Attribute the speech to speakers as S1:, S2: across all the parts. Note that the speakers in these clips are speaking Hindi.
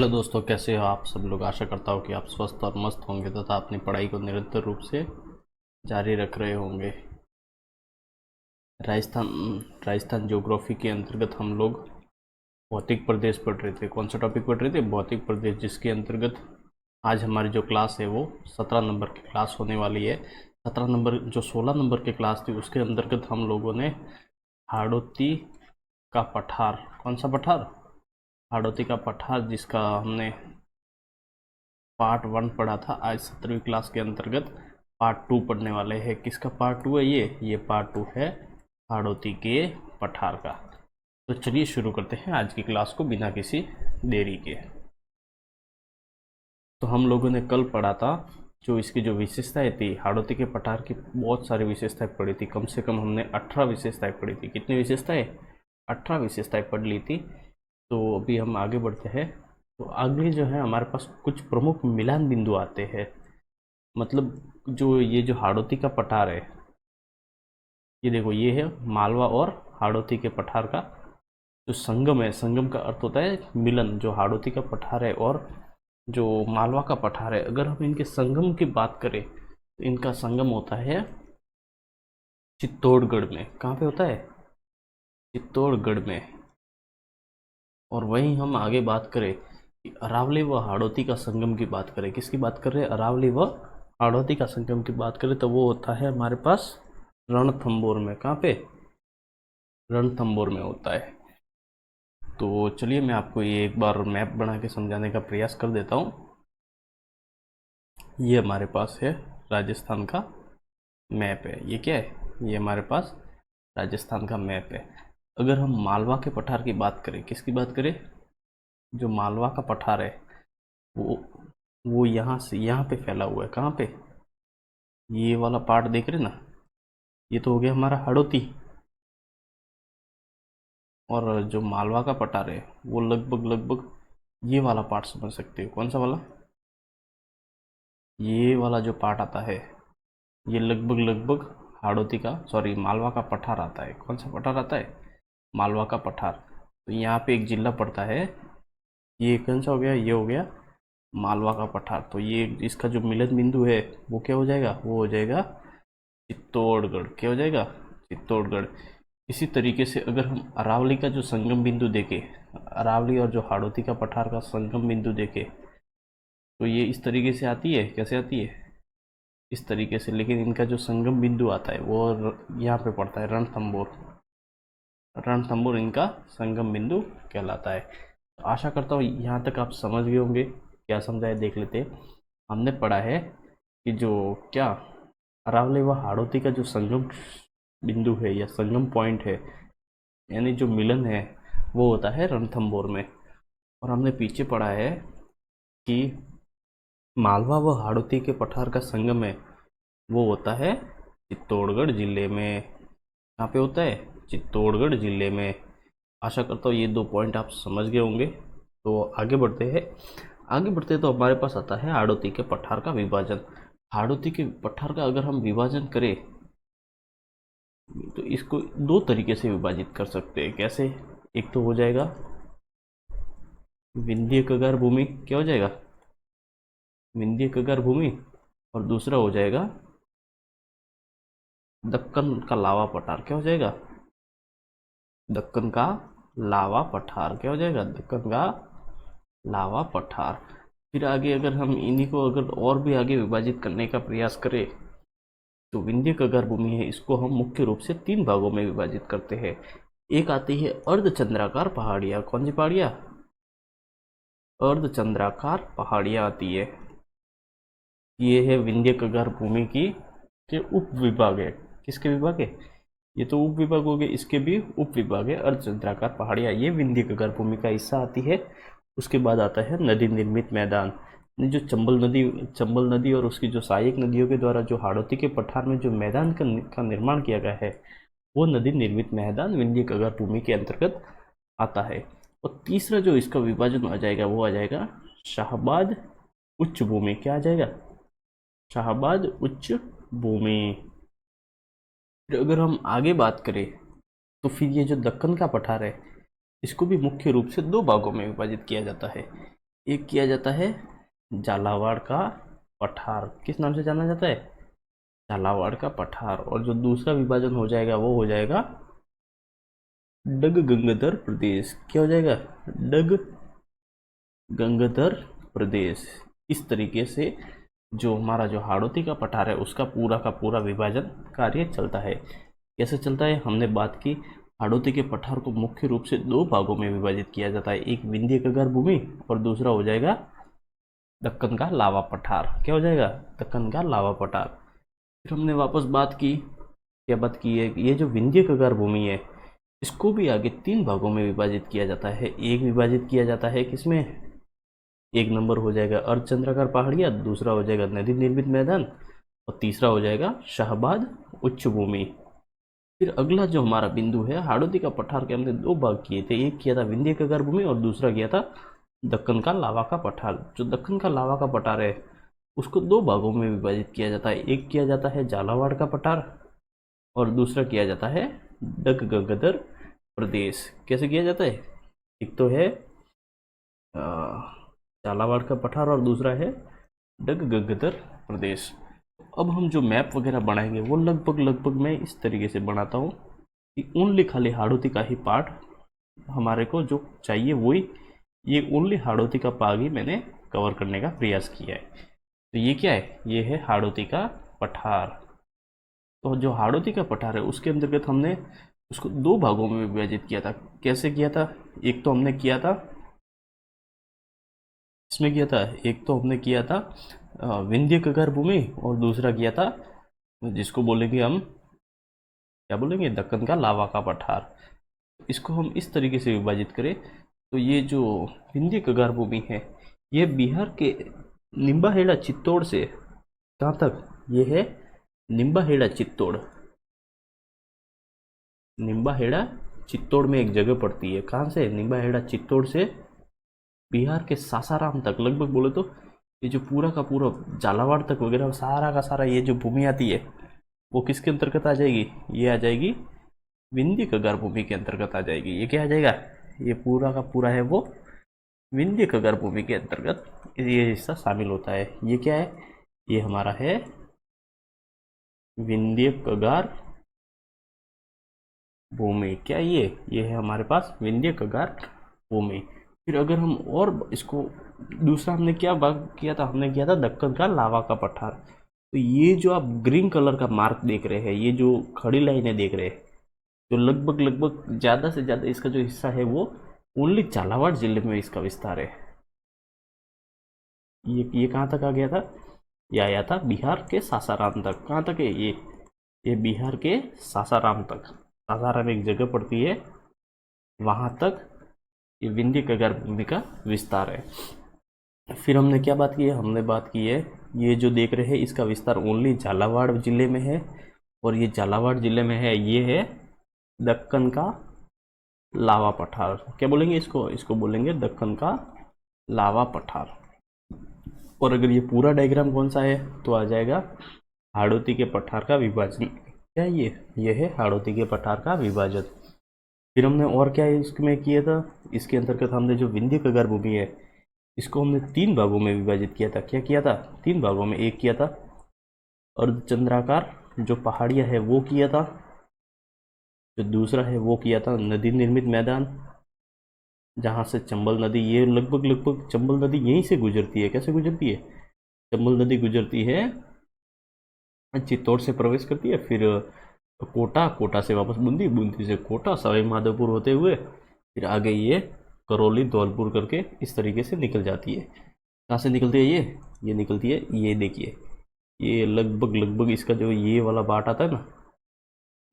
S1: हेलो दोस्तों, कैसे हो आप सब लोग। आशा करता हूँ कि आप स्वस्थ और मस्त होंगे तथा अपनी पढ़ाई को निरंतर रूप से जारी रख रहे होंगे। राजस्थान राजस्थान ज्योग्राफी के अंतर्गत हम लोग भौतिक प्रदेश पढ़ रहे थे। कौन सा टॉपिक पढ़ रहे थे? भौतिक प्रदेश, जिसके अंतर्गत आज हमारी जो क्लास है वो 17 नंबर की क्लास होने वाली है। 17 नंबर, जो 16 नंबर की क्लास थी उसके अंतर्गत हम लोगों ने हाड़ौती का पठार, कौन सा पठार? हाड़ौती का पठार, जिसका हमने पार्ट 1 पढ़ा था। आज 17वीं क्लास के अंतर्गत पार्ट 2 पढ़ने वाले हैं। किसका पार्ट 2 है ये पार्ट 2 है हाड़ौती के पठार का। तो चलिए शुरू करते हैं आज की क्लास को बिना किसी देरी के। तो हम लोगों ने कल पढ़ा था जो इसकी जो विशेषताएं थी, हाड़ौती के पठार की बहुत सारी विशेषताएं पढ़ी थी। कम से कम हमने 18 विशेषताएं पढ़ी थी। कितनी विशेषताएं? 18 विशेषताएं पढ़ ली थी। तो अभी हम आगे बढ़ते हैं। तो आगे जो है हमारे पास कुछ प्रमुख मिलान बिंदु आते हैं। मतलब जो ये जो हाड़ौती का पठार है, ये देखो, ये है मालवा और हाड़ौती के पठार का जो संगम है। संगम का अर्थ होता है मिलन। जो हाड़ौती का पठार है और जो मालवा का पठार है, अगर हम इनके संगम की बात करें तो इनका संगम होता है चित्तौड़गढ़ में। कहाँ पे होता है? चित्तौड़गढ़ में। और वहीं हम आगे बात करें कि अरावली व हाड़ौती का संगम की बात करें, किसकी बात कर रहे हैं? अरावली व हाड़ौती का संगम की बात करें तो वो होता है हमारे पास रणथंभौर में। कहाँ पे? रणथंभौर में होता है। तो चलिए मैं आपको ये एक बार मैप बना के समझाने का प्रयास कर देता हूँ। ये हमारे पास है राजस्थान का मैप है। ये क्या है? ये हमारे पास राजस्थान का मैप है। अगर हम मालवा के पठार की बात करें, किसकी बात करें? जो मालवा का पठार है वो यहाँ से यहाँ पे फैला हुआ है। कहाँ पे? ये वाला पार्ट देख रहे ना, ये तो हो गया हमारा हाड़ौती। और जो मालवा का पठार है वो लगभग ये वाला पार्ट समझ सकते हो। कौन सा वाला? ये वाला जो पार्ट आता है ये लगभग हाड़ौती का, सॉरी, मालवा का पठार आता है। कौन सा पठार आता है? मालवा का पठार। तो यहाँ पे एक जिला पड़ता है, ये कौन सा हो गया? ये हो गया मालवा का पठार। तो ये इसका जो मिलन बिंदु है वो क्या हो जाएगा? वो हो जाएगा चित्तौड़गढ़। क्या हो जाएगा? चित्तौड़गढ़। इसी तरीके से अगर हम अरावली का जो संगम बिंदु देखें, अरावली और जो हाड़ौती का पठार का संगम बिंदु देखें तो ये इस तरीके से आती है। कैसे आती है? इस तरीके से। लेकिन इनका जो संगम बिंदु आता है वो यहाँ पे पड़ता है रणथंभौर। रणथंभौर इनका संगम बिंदु कहलाता है। तो आशा करता हूँ यहाँ तक आप समझ गए होंगे। क्या समझाया देख लेते हैं। हमने पढ़ा है कि जो क्या अरावली व हाड़ौती का जो संगम बिंदु है या संगम पॉइंट है, यानी जो मिलन है, वो होता है रणथंभौर में। और हमने पीछे पढ़ा है कि मालवा व हाड़ौती के पठार का संगम है वो होता है चित्तौड़गढ़ जिले में। कहाँ पे होता है? चित्तौड़गढ़ जिले में। आशा करता हूँ ये 2 पॉइंट आप समझ गए होंगे। तो आगे बढ़ते हैं। आगे बढ़ते तो हमारे पास आता है हाड़ौती के पठार का विभाजन। हाड़ौती के पठार का अगर हम विभाजन करें तो इसको 2 तरीके से विभाजित कर सकते हैं। कैसे? एक तो हो जाएगा विंध्य कगार भूमि। क्या हो जाएगा? विंध्य कगार भूमि। और दूसरा हो जाएगा दक्कन का लावा पठार। क्या हो जाएगा? दक्कन का लावा पठार। क्या हो जाएगा? दक्कन का लावा पठार। फिर आगे अगर हम इन्हीं को अगर और भी आगे विभाजित करने का प्रयास करें तो विंध्य कगार भूमि है, इसको हम मुख्य रूप से 3 भागों में विभाजित करते हैं। एक आती है अर्धचंद्राकार पहाड़ियाँ। कौन सी पहाड़ियाँ? अर्धचंद्राकार पहाड़ियाँ आती है। ये है विंध्य कगार भूमि की के उप विभाग है। किसके विभाग है? ये तो उप विभाग हो गए, इसके भी उप विभाग है अर्धचंद्राकार पहाड़ियाँ। ये विंध्य कगार भूमि का हिस्सा आती है। उसके बाद आता है नदी निर्मित मैदान। जो चंबल नदी और उसकी जो सहायक नदियों के द्वारा जो हाड़ौती के पठार में जो मैदान का निर्माण किया गया है वो नदी निर्मित मैदान विंध्य कगार भूमि के अंतर्गत आता है। और तीसरा जो इसका विभाजन आ जाएगा वो आ जाएगा शाहबाद उच्च भूमि। क्या आ जाएगा? शाहबाद उच्च भूमि। फिर अगर हम आगे बात करें तो फिर ये जो दक्कन का पठार है इसको भी मुख्य रूप से 2 भागों में विभाजित किया जाता है। एक किया जाता है झालावाड़ का पठार, किस नाम से जाना जाता है? झालावाड़ का पठार। और जो दूसरा विभाजन हो जाएगा वो हो जाएगा डग गंगाधर प्रदेश। क्या हो जाएगा? डग गंगाधर प्रदेश। इस तरीके से जो हमारा जो हाड़ौती का पठार है उसका पूरा का पूरा विभाजन कार्य चलता है। कैसे चलता है? हमने बात की हाड़ौती के पठार को मुख्य रूप से दो भागों में विभाजित किया जाता है, एक विंध्य कगार भूमि और दूसरा हो जाएगा दक्कन का लावा पठार। क्या हो जाएगा? दक्कन का लावा पठार। फिर हमने वापस बात की, क्या बात की है? ये जो विंध्य कगार भूमि है इसको भी आगे तीन भागों में विभाजित किया जाता है। एक विभाजित किया जाता है किसमें? एक नंबर हो जाएगा अर्धचंद्राकार पहाड़ियाँ, दूसरा हो जाएगा नदी निर्मित मैदान और तीसरा हो जाएगा शाहबाद उच्च भूमि। फिर अगला जो हमारा बिंदु है, हाड़ौती का पठार के हमने दो भाग किए थे, एक किया था विंध्य कगार भूमि और दूसरा किया था दक्कन का लावा का पठार। जो दक्कन का लावा का पठार है उसको दो भागों में विभाजित किया जाता है, एक किया जाता है झालावाड़ का पठार और दूसरा किया जाता है डग गंगाधर प्रदेश। कैसे किया जाता है? एक तो है झालावाड़ का पठार और दूसरा है डग गंगाधर प्रदेश। अब हम जो मैप वगैरह बनाएंगे वो लगभग मैं इस तरीके से बनाता हूँ कि ओनली खाली हाड़ौती का ही पार्ट हमारे को जो चाहिए वही, ये ओनली हाड़ौती का भाग ही मैंने कवर करने का प्रयास किया है। तो ये क्या है? ये है हाड़ौती का पठार। तो जो हाड़ौती का पठार है उसके अंतर्गत हमने उसको दो भागों में विभाजित किया था। कैसे किया था? एक तो हमने किया था इसमें किया था, एक तो हमने किया था विंध्य कगार भूमि और दूसरा किया था जिसको बोलेंगे हम, क्या बोलेंगे, दक्कन का लावा का पठार। इसको हम इस तरीके से विभाजित करें तो ये जो विंध्य कगार भूमि है ये बिहार के निम्बाहेड़ा चित्तौड़ से कहाँ तक? ये है निम्बाहेड़ा चित्तौड़। निम्बाहेड़ा चित्तौड़ में एक जगह पड़ती है, कहाँ से? निम्बाहेड़ा चित्तौड़ से बिहार के सासाराम तक, लगभग बोले तो ये जो पूरा का पूरा झालावाड़ तक वगैरह सारा का सारा ये जो भूमि आती है वो किसके अंतर्गत आ जाएगी? ये आ जाएगी विंध्य कगार भूमि के अंतर्गत आ जाएगी। ये क्या आ जाएगा? ये पूरा का पूरा है वो विंध्य कगार भूमि के अंतर्गत ये हिस्सा शामिल होता है। ये क्या है? ये हमारा है विंध्य कगार भूमि। क्या ये है हमारे पास विंध्य कगार भूमि। फिर अगर हम और इसको दूसरा हमने क्या भाग किया था? हमने किया था दक्कन का लावा का पठार। तो ये जो आप ग्रीन कलर का मार्क देख रहे हैं, ये जो खड़ी लाइनें देख रहे हैं, तो लगभग ज़्यादा से ज़्यादा इसका जो हिस्सा है वो ओनली झालावाड़ जिले में इसका विस्तार है। ये कहाँ तक आ गया था? ये आया था बिहार के सासाराम तक। कहाँ तक है ये बिहार के सासाराम तक। सासाराम एक जगह पड़ती है, वहाँ तक ये विंध्य कगार भूमि का विस्तार है। फिर हमने क्या बात की है? हमने बात की है ये जो देख रहे हैं इसका विस्तार ओनली झालावाड़ जिले में है और ये झालावाड़ जिले में है, ये है दक्कन का लावा पठार। क्या बोलेंगे इसको? इसको बोलेंगे दक्कन का लावा पठार। और अगर ये पूरा डायग्राम कौन सा है तो आ जाएगा हाड़ौती के पठार का विभाजन। क्या ये है हाड़ौती के पठार का विभाजन। फिर हमने और क्या इसमें किया था? इसके अंतर्गत हमने जो विंध्य कगार भूमि है इसको हमने तीन भागों में विभाजित किया था। क्या किया था? तीन भागों में। एक किया था अर्धचंद्राकार जो पहाड़ियाँ है वो किया था, जो दूसरा है वो किया था नदी निर्मित मैदान जहाँ से चंबल नदी, ये लगभग चंबल नदी यहीं से गुजरती है। कैसे गुजरती है? चंबल नदी गुजरती है, चित्तौड़ से प्रवेश करती है, फिर कोटा से वापस बूंदी से कोटा, सवाई माधोपुर होते हुए फिर आगे ये करौली धौलपुर करके इस तरीके से निकल जाती है। कहाँ से निकलती है ये निकलती है, ये देखिए, ये लगभग इसका जो ये वाला बाट आता है ना,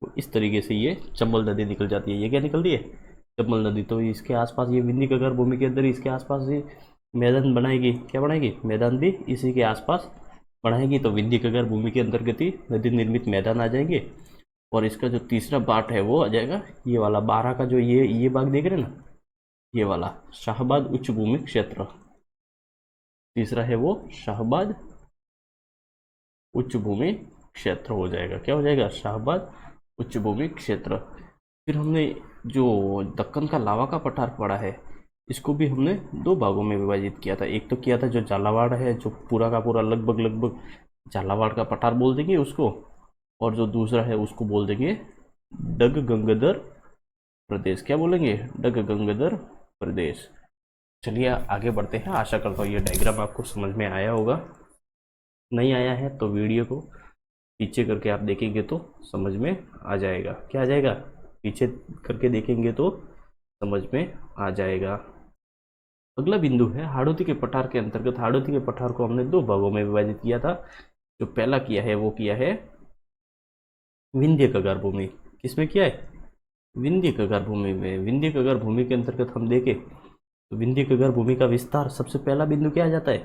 S1: तो इस तरीके से ये चंबल नदी निकल जाती है। ये क्या निकलती है? चंबल नदी। तो इसके आसपास ये विंध्य कगार भूमि के अंदर इसके आसपास ये मैदान बनाएगी। क्या बनाएगी? मैदान भी इसी के आसपास बढ़ाएगी। तो विंध्य कगार भूमि के अंतर्गत ही नदी निर्मित मैदान आ जाएंगे। और इसका जो तीसरा पार्ट है वो आ जाएगा ये वाला 12 का जो ये भाग देख रहे हैं ना, ये वाला शाहबाद उच्च भूमि क्षेत्र। तीसरा है वो शाहबाद उच्च भूमि क्षेत्र हो जाएगा। क्या हो जाएगा? शाहबाद उच्च भूमि क्षेत्र। फिर हमने जो दक्कन का लावा का पठार पड़ा है इसको भी हमने दो भागों में विभाजित किया था। एक तो किया था जो झालावाड़ है, जो पूरा का पूरा लगभग लगभग झालावाड़ का पठार बोल देंगे उसको, और जो दूसरा है उसको बोल देंगे डग गंगाधर प्रदेश। क्या बोलेंगे? डग गंगाधर प्रदेश। चलिए आगे बढ़ते हैं। आशा करता हूँ ये डायग्राम आपको समझ में आया होगा। नहीं आया है तो वीडियो को पीछे करके आप देखेंगे तो समझ में आ जाएगा। क्या आ जाएगा? पीछे करके देखेंगे तो समझ में आ जाएगा। अगला बिंदु है हाड़ौती के पठार के अंतर्गत। हाड़ौती के पठार को हमने दो भागों में विभाजित किया था। जो पहला किया है वो किया है विंध्य कगार भूमि। किसमें किया है? विंध्य कगार भूमि में। विंध्य कगार भूमि के अंतर्गत हम देखें तो विंध्य कगार भूमि का विस्तार, सबसे पहला बिंदु क्या आ जाता है?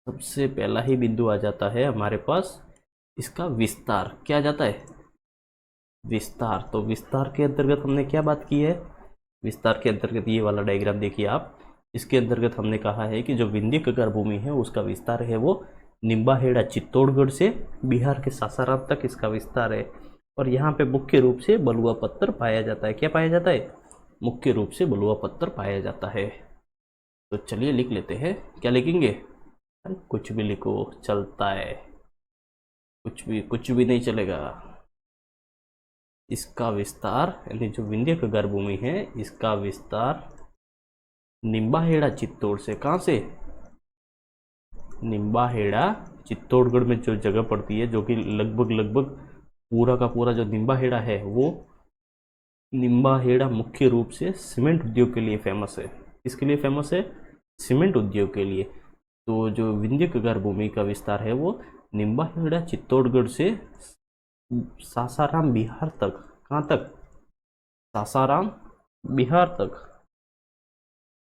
S1: सबसे पहला ही बिंदु आ जाता है हमारे पास इसका विस्तार। क्या आ जाता है? विस्तार। तो विस्तार के अंतर्गत हमने क्या बात की है? विस्तार के अंतर्गत ये वाला डायग्राम देखिए आप। इसके अंतर्गत हमने कहा है कि जो विंध्य कगार भूमि है उसका विस्तार है वो निम्बाहेड़ा चित्तौड़गढ़ से बिहार के सासाराम तक इसका विस्तार है। और यहाँ पे मुख्य रूप से बलुआ पत्थर पाया जाता है। क्या पाया जाता है? मुख्य रूप से बलुआ पत्थर पाया जाता है। तो चलिए लिख लेते हैं। क्या लिखेंगे? अरे कुछ भी लिखो, चलता है। कुछ भी नहीं चलेगा। इसका विस्तार यानी जो विंध्य कगार भूमि है इसका विस्तार निम्बाहेड़ा चित्तौड़ से, कहाँ से? निम्बाहेड़ा चित्तौड़गढ़ में जो जगह पड़ती है, जो कि लगभग लगभग पूरा का पूरा जो निम्बाहेड़ा है वो निम्बाहेड़ा मुख्य रूप से सीमेंट उद्योग के लिए फेमस है। किसके लिए फेमस है? सीमेंट उद्योग के लिए। तो जो विंध्य कगार भूमि का विस्तार है वो निम्बाहेड़ा चित्तौड़गढ़ से सासाराम बिहार तक। कहाँ तक? सासाराम बिहार तक।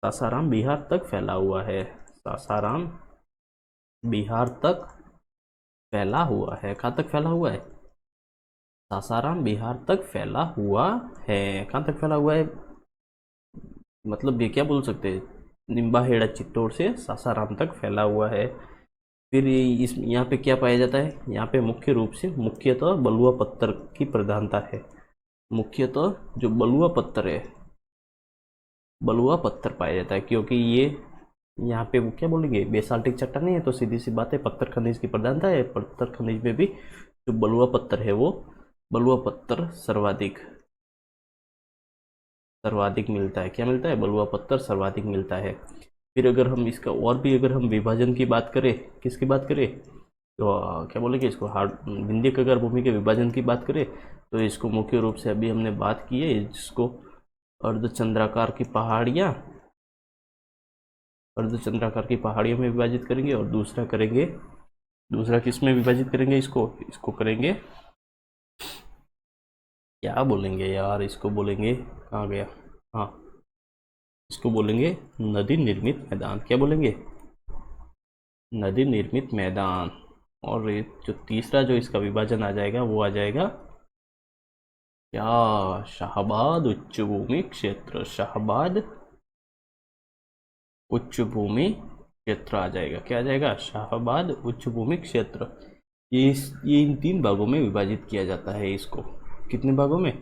S1: सासाराम बिहार तक फैला हुआ है। सासाराम बिहार तक फैला हुआ है। कहाँ तक फैला हुआ है? सासाराम बिहार तक फैला हुआ है। कहाँ तक फैला हुआ है? मतलब ये क्या बोल सकते हैं? निम्बाहेड़ा चित्तौड़ से सासाराम तक फैला हुआ है। फिर इस यहाँ पे क्या पाया जाता है? यहाँ पे मुख्य रूप से मुख्यतः बलुआ पत्थर की प्रधानता है। मुख्यतः जो बलुआ पत्थर है, बलुआ पत्थर पाया जाता है, क्योंकि ये यहाँ पे वो क्या बोलेंगे, बेसाल्टिक चट्टान है, तो सीधी सी बात है पत्थर खनिज की प्रधानता है। पत्थर खनिज में भी जो बलुआ पत्थर है वो बलुआ पत्थर सर्वाधिक मिलता है। क्या मिलता है? बलुआ पत्थर सर्वाधिक मिलता है। फिर अगर हम इसका और भी अगर हम विभाजन की बात करें, किसकी बात करें, तो क्या बोलेंगे इसको, विंध्य कगार भूमि के विभाजन की बात करें तो इसको मुख्य रूप से अभी हमने बात की है, जिसको अर्धचंद्राकार की पहाड़ियाँ, अर्धचंद्राकार की पहाड़ियों में विभाजित करेंगे। और दूसरा किस में विभाजित करेंगे? इसको करेंगे, क्या बोलेंगे यार, इसको बोलेंगे, कहाँ गया, हाँ, इसको बोलेंगे नदी निर्मित मैदान। क्या बोलेंगे? नदी निर्मित मैदान। और ये जो तीसरा जो इसका विभाजन आ जाएगा वो आ जाएगा क्या? शाहबाद उच्च भूमि क्षेत्र। शाहबाद उच्च भूमि क्षेत्र आ जाएगा। क्या आ जाएगा? शाहबाद उच्च भूमि क्षेत्र। ये इन 3 भागों में विभाजित किया जाता है इसको। कितने भागों में?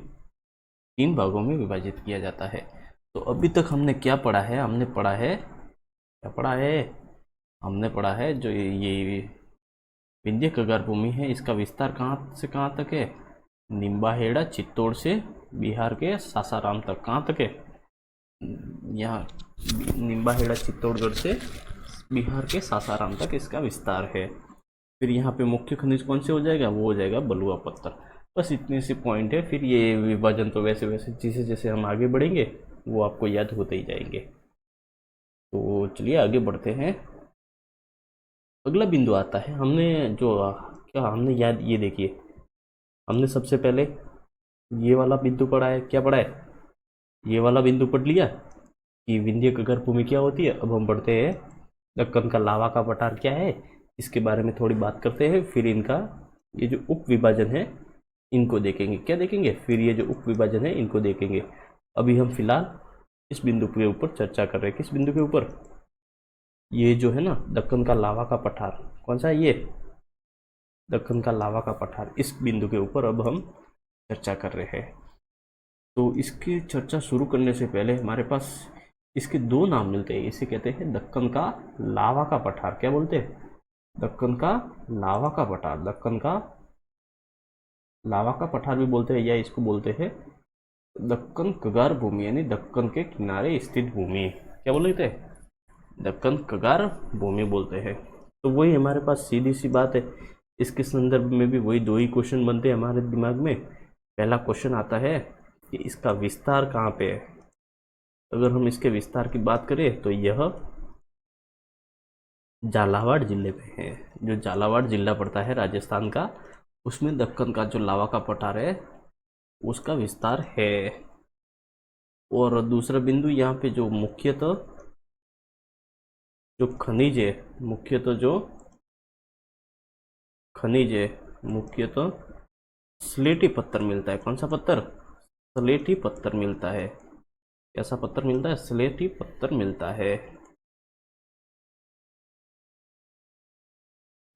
S1: 3 भागों में विभाजित किया जाता है। तो अभी तक हमने क्या पढ़ा है? हमने पढ़ा है, क्या पढ़ा है? हमने पढ़ा है जो ये विंध्य कगार भूमि है इसका विस्तार कहाँ से कहाँ तक है? निम्बाहेड़ा चित्तौड़ से बिहार के सासाराम तक। कहाँ तक है? यहाँ निम्बाहेड़ा चित्तौड़गढ़ से बिहार के सासाराम तक इसका विस्तार है। फिर यहाँ पे मुख्य खनिज कौन से हो जाएगा? वो हो जाएगा बलुआ पत्थर। बस इतने से पॉइंट है। फिर ये विभाजन तो वैसे वैसे जैसे जैसे हम आगे बढ़ेंगे वो आपको याद होते ही जाएंगे। तो चलिए आगे बढ़ते हैं। अगला बिंदु आता है, हमने जो क्या हमने याद, ये देखिए, हमने सबसे पहले ये वाला बिंदु पढ़ा है। क्या पढ़ा है? ये वाला बिंदु पढ़ लिया कि विंध्य कगार भूमि क्या होती है। अब हम बढ़ते हैं दक्कन का लावा का पठार क्या है, इसके बारे में थोड़ी बात करते हैं। फिर इनका ये जो उप विभाजन है इनको देखेंगे। क्या देखेंगे? फिर ये जो उप विभाजन है इनको देखेंगे। अभी हम फिलहाल इस बिंदु के ऊपर चर्चा कर रहे हैं। किस बिंदु के ऊपर? ये जो है ना दक्कन का लावा का पठार, कौन सा है ये? दक्कन का लावा का पठार। इस बिंदु के ऊपर अब हम चर्चा कर रहे हैं। तो इसकी चर्चा शुरू करने से पहले हमारे पास इसके दो नाम मिलते हैं, इसे कहते हैं दक्कन का लावा का पठार। क्या बोलते हैं? दक्कन का लावा का पठार। दक्कन का लावा का पठार भी बोलते हैं, या इसको बोलते हैं दक्कन कगार भूमि, यानी दक्कन के किनारे स्थित भूमि। क्या बोल रहे थे? दक्कन कगार भूमि बोलते हैं। तो वही हमारे पास सीधी सी बात है, इसके संदर्भ में भी वही दो ही क्वेश्चन बनते हैं हमारे दिमाग में। पहला क्वेश्चन आता है कि इसका विस्तार कहाँ पे है। अगर हम इसके विस्तार की बात करें तो यह झालावाड़ जिले में है। जो झालावाड़ जिला पड़ता है राजस्थान का, उसमें दक्कन का जो लावा का पठार है उसका विस्तार है। और दूसरा बिंदु यहाँ पे जो मुख्यतः जो खनिज है, मुख्यतः जो खनिज है, मुख्यतः स्लेटी पत्थर मिलता है। कौन सा पत्थर? स्लेटी पत्थर मिलता है। कैसा पत्थर मिलता है? स्लेटी पत्थर मिलता है।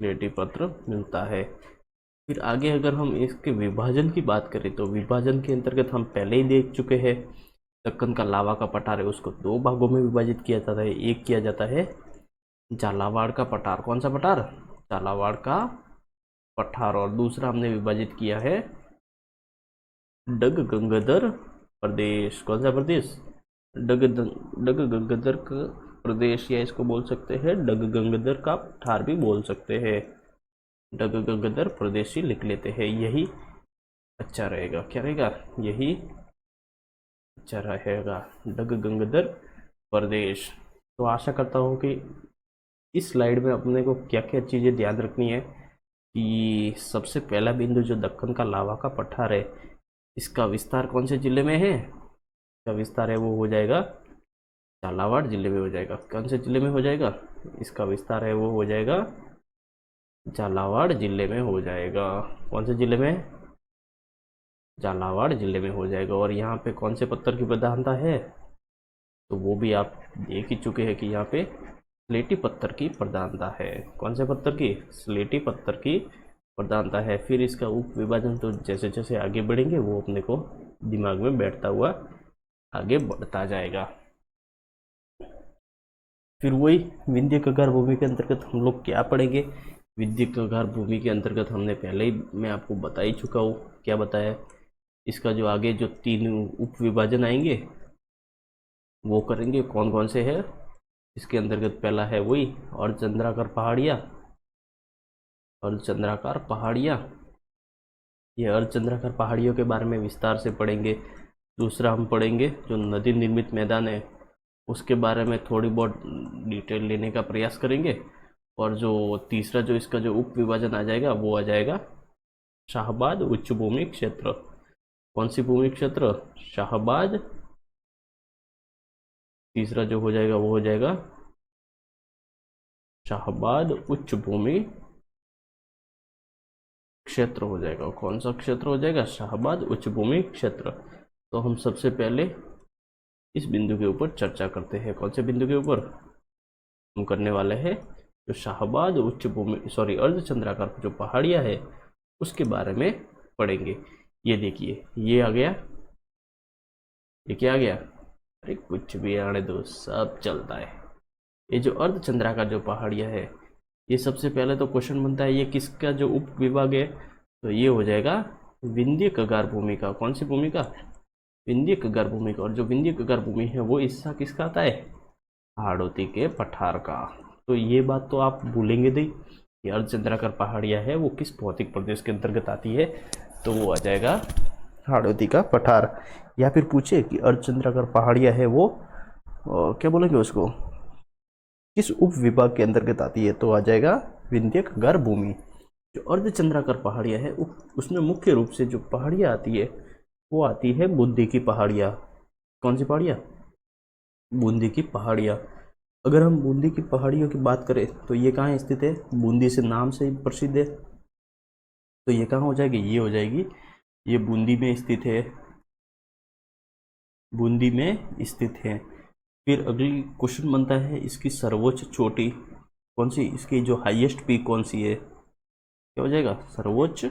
S1: स्लेटी पत्थर मिलता है। फिर आगे अगर हम इसके विभाजन की बात करें तो विभाजन के अंतर्गत हम पहले ही देख चुके हैं, दक्कन का लावा का पठार है उसको दो भागों में विभाजित किया जाता है। एक किया जाता है झालावाड़ का पठार। कौन सा पठार? झालावाड़ का पठार। और दूसरा हमने विभाजित किया है डग गंगाधर प्रदेश। कौन सा प्रदेश? डग गंगाधर का प्रदेश, या इसको बोल सकते हैं डग गंगाधर का पठार भी बोल सकते हैं। डग गंगाधर प्रदेश ही लिख लेते हैं, यही अच्छा रहेगा। क्या रहेगा? यही अच्छा रहेगा, डग गंगाधर प्रदेश। तो आशा करता हूँ कि इस स्लाइड में अपने को क्या क्या चीज़ें ध्यान रखनी है कि सबसे पहला बिंदु जो दक्कन का लावा का पठार है, इसका विस्तार कौन से जिले में है? इसका विस्तार है वो हो जाएगा झालावाड़ जिले में हो जाएगा। कौन से जिले में हो जाएगा? इसका विस्तार है वो हो जाएगा झालावाड़ जिले में हो जाएगा। कौन से जिले में? झालावाड़ जिले में हो जाएगा। और यहाँ पे कौन से पत्थर की प्रधानता है तो वो भी आप देख ही चुके हैं कि यहाँ पे स्लेटी पत्थर की प्रधानता है। कौन से पत्थर की? स्लेटी पत्थर की प्रधानता है। फिर इसका उप विभाजन तो जैसे जैसे आगे बढ़ेंगे वो अपने को दिमाग में बैठता हुआ आगे बढ़ता जाएगा। फिर वही विंध्य कगार भूमि के अंतर्गत हम लोग क्या पढ़ेंगे? विंध्य कगार भूमि के अंतर्गत हमने पहले ही मैं आपको बता ही चुका हूँ। क्या बताया? इसका जो आगे जो तीन उप विभाजन आएंगे वो करेंगे। कौन कौन से है इसके अंतर्गत? पहला है वही अर्धचंद्राकार पहाड़ियाँ। अर्धचंद्राकार पहाड़ियाँ, ये अर्धचंद्राकार पहाड़ियों के बारे में विस्तार से पढ़ेंगे। दूसरा हम पढ़ेंगे जो नदी निर्मित मैदान है उसके बारे में थोड़ी बहुत डिटेल लेने का प्रयास करेंगे। और जो तीसरा जो इसका जो उप विभाजन आ जाएगा वो आ जाएगा शाहबाद उच्च भूमि क्षेत्र। कौन सी भूमि क्षेत्र? शाहबाद। तीसरा जो हो जाएगा वो हो जाएगा शाहबाद उच्च भूमि क्षेत्र हो जाएगा। कौन सा क्षेत्र हो जाएगा? शाहबाद उच्च भूमि क्षेत्र। तो हम सबसे पहले इस बिंदु के ऊपर चर्चा करते हैं। कौन से बिंदु के ऊपर? हम करने वाले हैं जो शाहबाद उच्च भूमि अर्धचंद्राकार जो पहाड़ियाँ है उसके बारे में पढ़ेंगे। ये देखिए ये आ गया, ये क्या आ गया? अरे कुछ भी आने दो, सब चलता है। ये जो अर्धचंद्राकार जो पहाड़ियाँ है, ये सबसे पहले तो क्वेश्चन बनता है ये किसका जो उप विभाग है? तो ये हो जाएगा विंध्य कगार भूमि का। कौन सी भूमि का? विंध्य कगार भूमि का। और जो विंध्य कगार भूमि है वो हिस्सा किसका आता है? हाड़ौती के पठार का। तो ये बात तो आप भूलेंगे नहीं कि अर्धचंद्राकार पहाड़ियाँ है वो किस भौतिक प्रदेश के अंतर्गत आती है, तो वो आ जाएगा हाड़ौती का पठार। या फिर पूछे कि अर्धचंद्राकार पहाड़ियाँ है वो क्या बोलेंगे उसको, किस उप विभाग के अंतर्गत आती है, तो आ जाएगा विंध्य कगार भूमि। जो अर्धचंद्राकार पहाड़ियाँ है उसमें मुख्य रूप से जो पहाड़ियाँ आती है वो आती है बूंदी की पहाड़ियाँ। कौन सी पहाड़ियाँ? बूंदी की पहाड़ियाँ। अगर हम बूंदी की पहाड़ियों की बात करें तो ये कहाँ स्थित है? बूंदी से नाम से प्रसिद्ध है, तो ये कहाँ हो जाएगी? ये हो जाएगी, ये बूंदी में स्थित है, बूंदी में स्थित है। फिर अगली क्वेश्चन बनता है इसकी सर्वोच्च चोटी कौन सी, इसकी जो हाईएस्ट पीक कौन सी है? क्या हो जाएगा? सर्वोच्च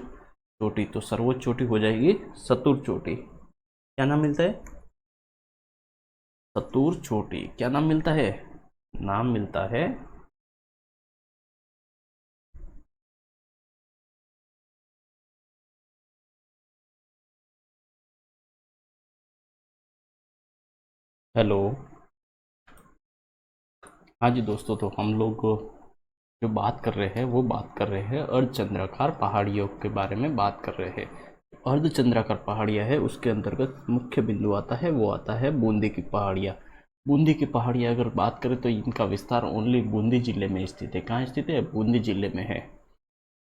S1: चोटी। तो सर्वोच्च चोटी हो जाएगी सतुर चोटी। क्या नाम मिलता है? सतूर चोटी, क्या नाम मिलता है? नाम मिलता है हेलो। हाँ जी दोस्तों, तो हम लोग जो बात कर रहे हैं वो बात कर रहे हैं अर्धचंद्राकार पहाड़ियों के बारे में बात कर रहे हैं। अर्धचंद्राकार पहाड़ियाँ है, उसके अंतर्गत मुख्य बिंदु आता है वो आता है बूंदी की पहाड़ियाँ। बूंदी की पहाड़ियाँ अगर बात करें तो इनका विस्तार ओनली बूंदी जिले में स्थित है। कहाँ स्थित है? बूंदी जिले में है।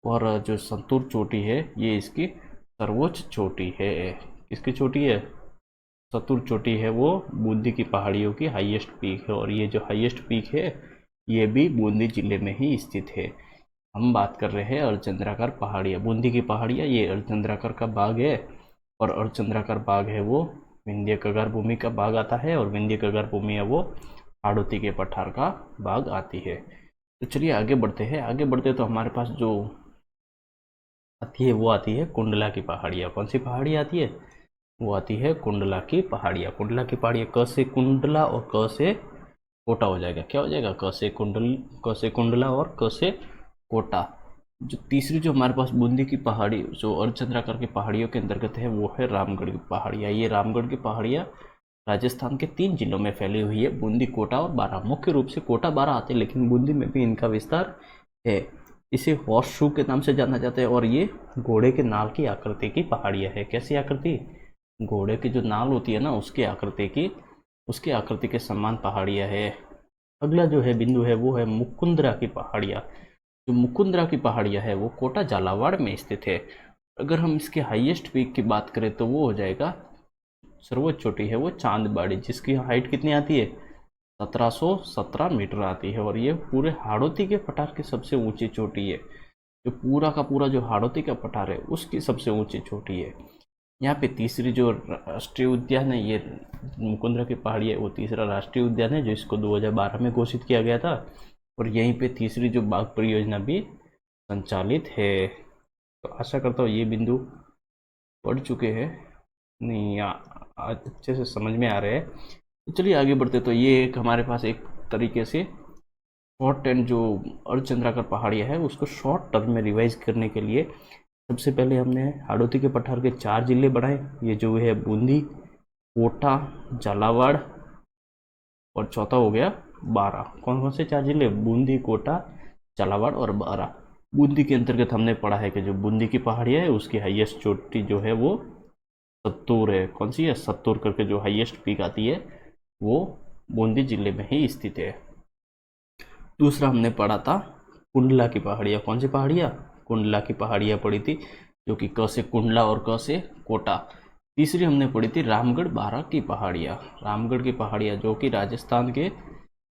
S1: और जो संतूर चोटी है ये इसकी सर्वोच्च चोटी है। किसकी चोटी है? सतुर चोटी है वो बूंदी की पहाड़ियों की हाईएस्ट पीक है। और ये जो हाईएस्ट पीक है ये भी बूंदी जिले में ही स्थित है। हम बात कर रहे हैं अर्धचंद्राकार पहाड़ियाँ। बूंदी की पहाड़ियाँ ये अर्धचंद्राकार का भाग है। और अर्धचंद्राकार भाग है वो विंध्य कगार भूमि का भाग आता है। और विंध्य कगार भूमि है वो हाड़ौती के पठार का भाग आती है। तो चलिए आगे बढ़ते हैं। आगे बढ़ते तो हमारे पास जो आती है वो आती है कुंडला की पहाड़ियाँ। कौन सी पहाड़ी आती है? वो आती है कुंडला की पहाड़ियाँ। कुंडला की पहाड़ियाँ, क से कुंडला और क से कोटा हो जाएगा। क्या हो जाएगा? क से कुंडला और क से कोटा। जो तीसरी जो हमारे पास बूंदी की पहाड़ी जो अर्धचंद्राकार की पहाड़ियों के अंतर्गत है वो है रामगढ़ की पहाड़ियाँ। ये रामगढ़ की पहाड़ियाँ राजस्थान के 3 जिलों में फैली हुई है, बूंदी, कोटा और बारां। मुख्य रूप से कोटा बारां आते हैं, लेकिन बूंदी में भी इनका विस्तार है। इसे हॉर्स शू के नाम से जाना जाता है। और ये घोड़े के नाल की आकृति की पहाड़ियाँ है। कैसी आकृति? घोड़े की जो नाल होती है ना उसकी आकृति के समान पहाड़ियाँ है। अगला जो है बिंदु है वो है मुकुंदरा की पहाड़ियाँ। जो मुकुंदरा की पहाड़ियाँ है वो कोटा झालावाड़ में स्थित है। अगर हम इसके हाईएस्ट पीक की बात करें तो वो हो जाएगा, सर्वोच्च चोटी है वो चांदबाड़ी, जिसकी हाइट कितनी आती है? 1717 मीटर आती है। और ये पूरे हाड़ौती के पठार की सबसे ऊंची चोटी है। जो पूरा का पूरा जो हाड़ौती का पठार है उसकी सबसे ऊंची चोटी है। यहाँ पे तीसरी जो राष्ट्रीय उद्यान है, ये मुकुंदरा की पहाड़ी है, वो तीसरा राष्ट्रीय उद्यान है जो इसको 2012 में घोषित किया गया था। और यहीं पे तीसरी जो बाघ परियोजना भी संचालित है। तो आशा करता हूँ ये बिंदु पढ़ चुके हैं, नहीं आज अच्छे से समझ में आ रहे हैं। तो चलिए आगे बढ़ते। तो ये एक हमारे पास एक तरीके से शॉर्ट एंड जो अर्धचंद्राकार पहाड़ियाँ है उसको शॉर्ट टर्म में रिवाइज करने के लिए सबसे पहले हमने हाड़ौती के पठार के 4 जिले बढ़ाए। ये जो है बूंदी, कोटा, झालावाड़ और चौथा हो गया बारां। कौन कौन से 4 जिले? बूंदी, कोटा, झालावाड़ और बारां। बूंदी के अंतर्गत हमने पढ़ा है कि जो बूंदी की पहाड़ियाँ है उसकी हाईएस्ट चोटी जो है वो सत्तूर है। कौन सी है? सत्तूर करके जो हाईएस्ट पीक आती है वो बूंदी जिले में ही स्थित है। दूसरा हमने पढ़ा था कुंडला की पहाड़ियाँ। कौन सी पहाड़ियाँ? कुंडला की पहाड़ियाँ पढ़ी थी, जो कि क से कुंडला और क से कोटा। तीसरी हमने पढ़ी थी रामगढ़ बारां की पहाड़ियाँ। रामगढ़ की पहाड़ियाँ जो कि राजस्थान के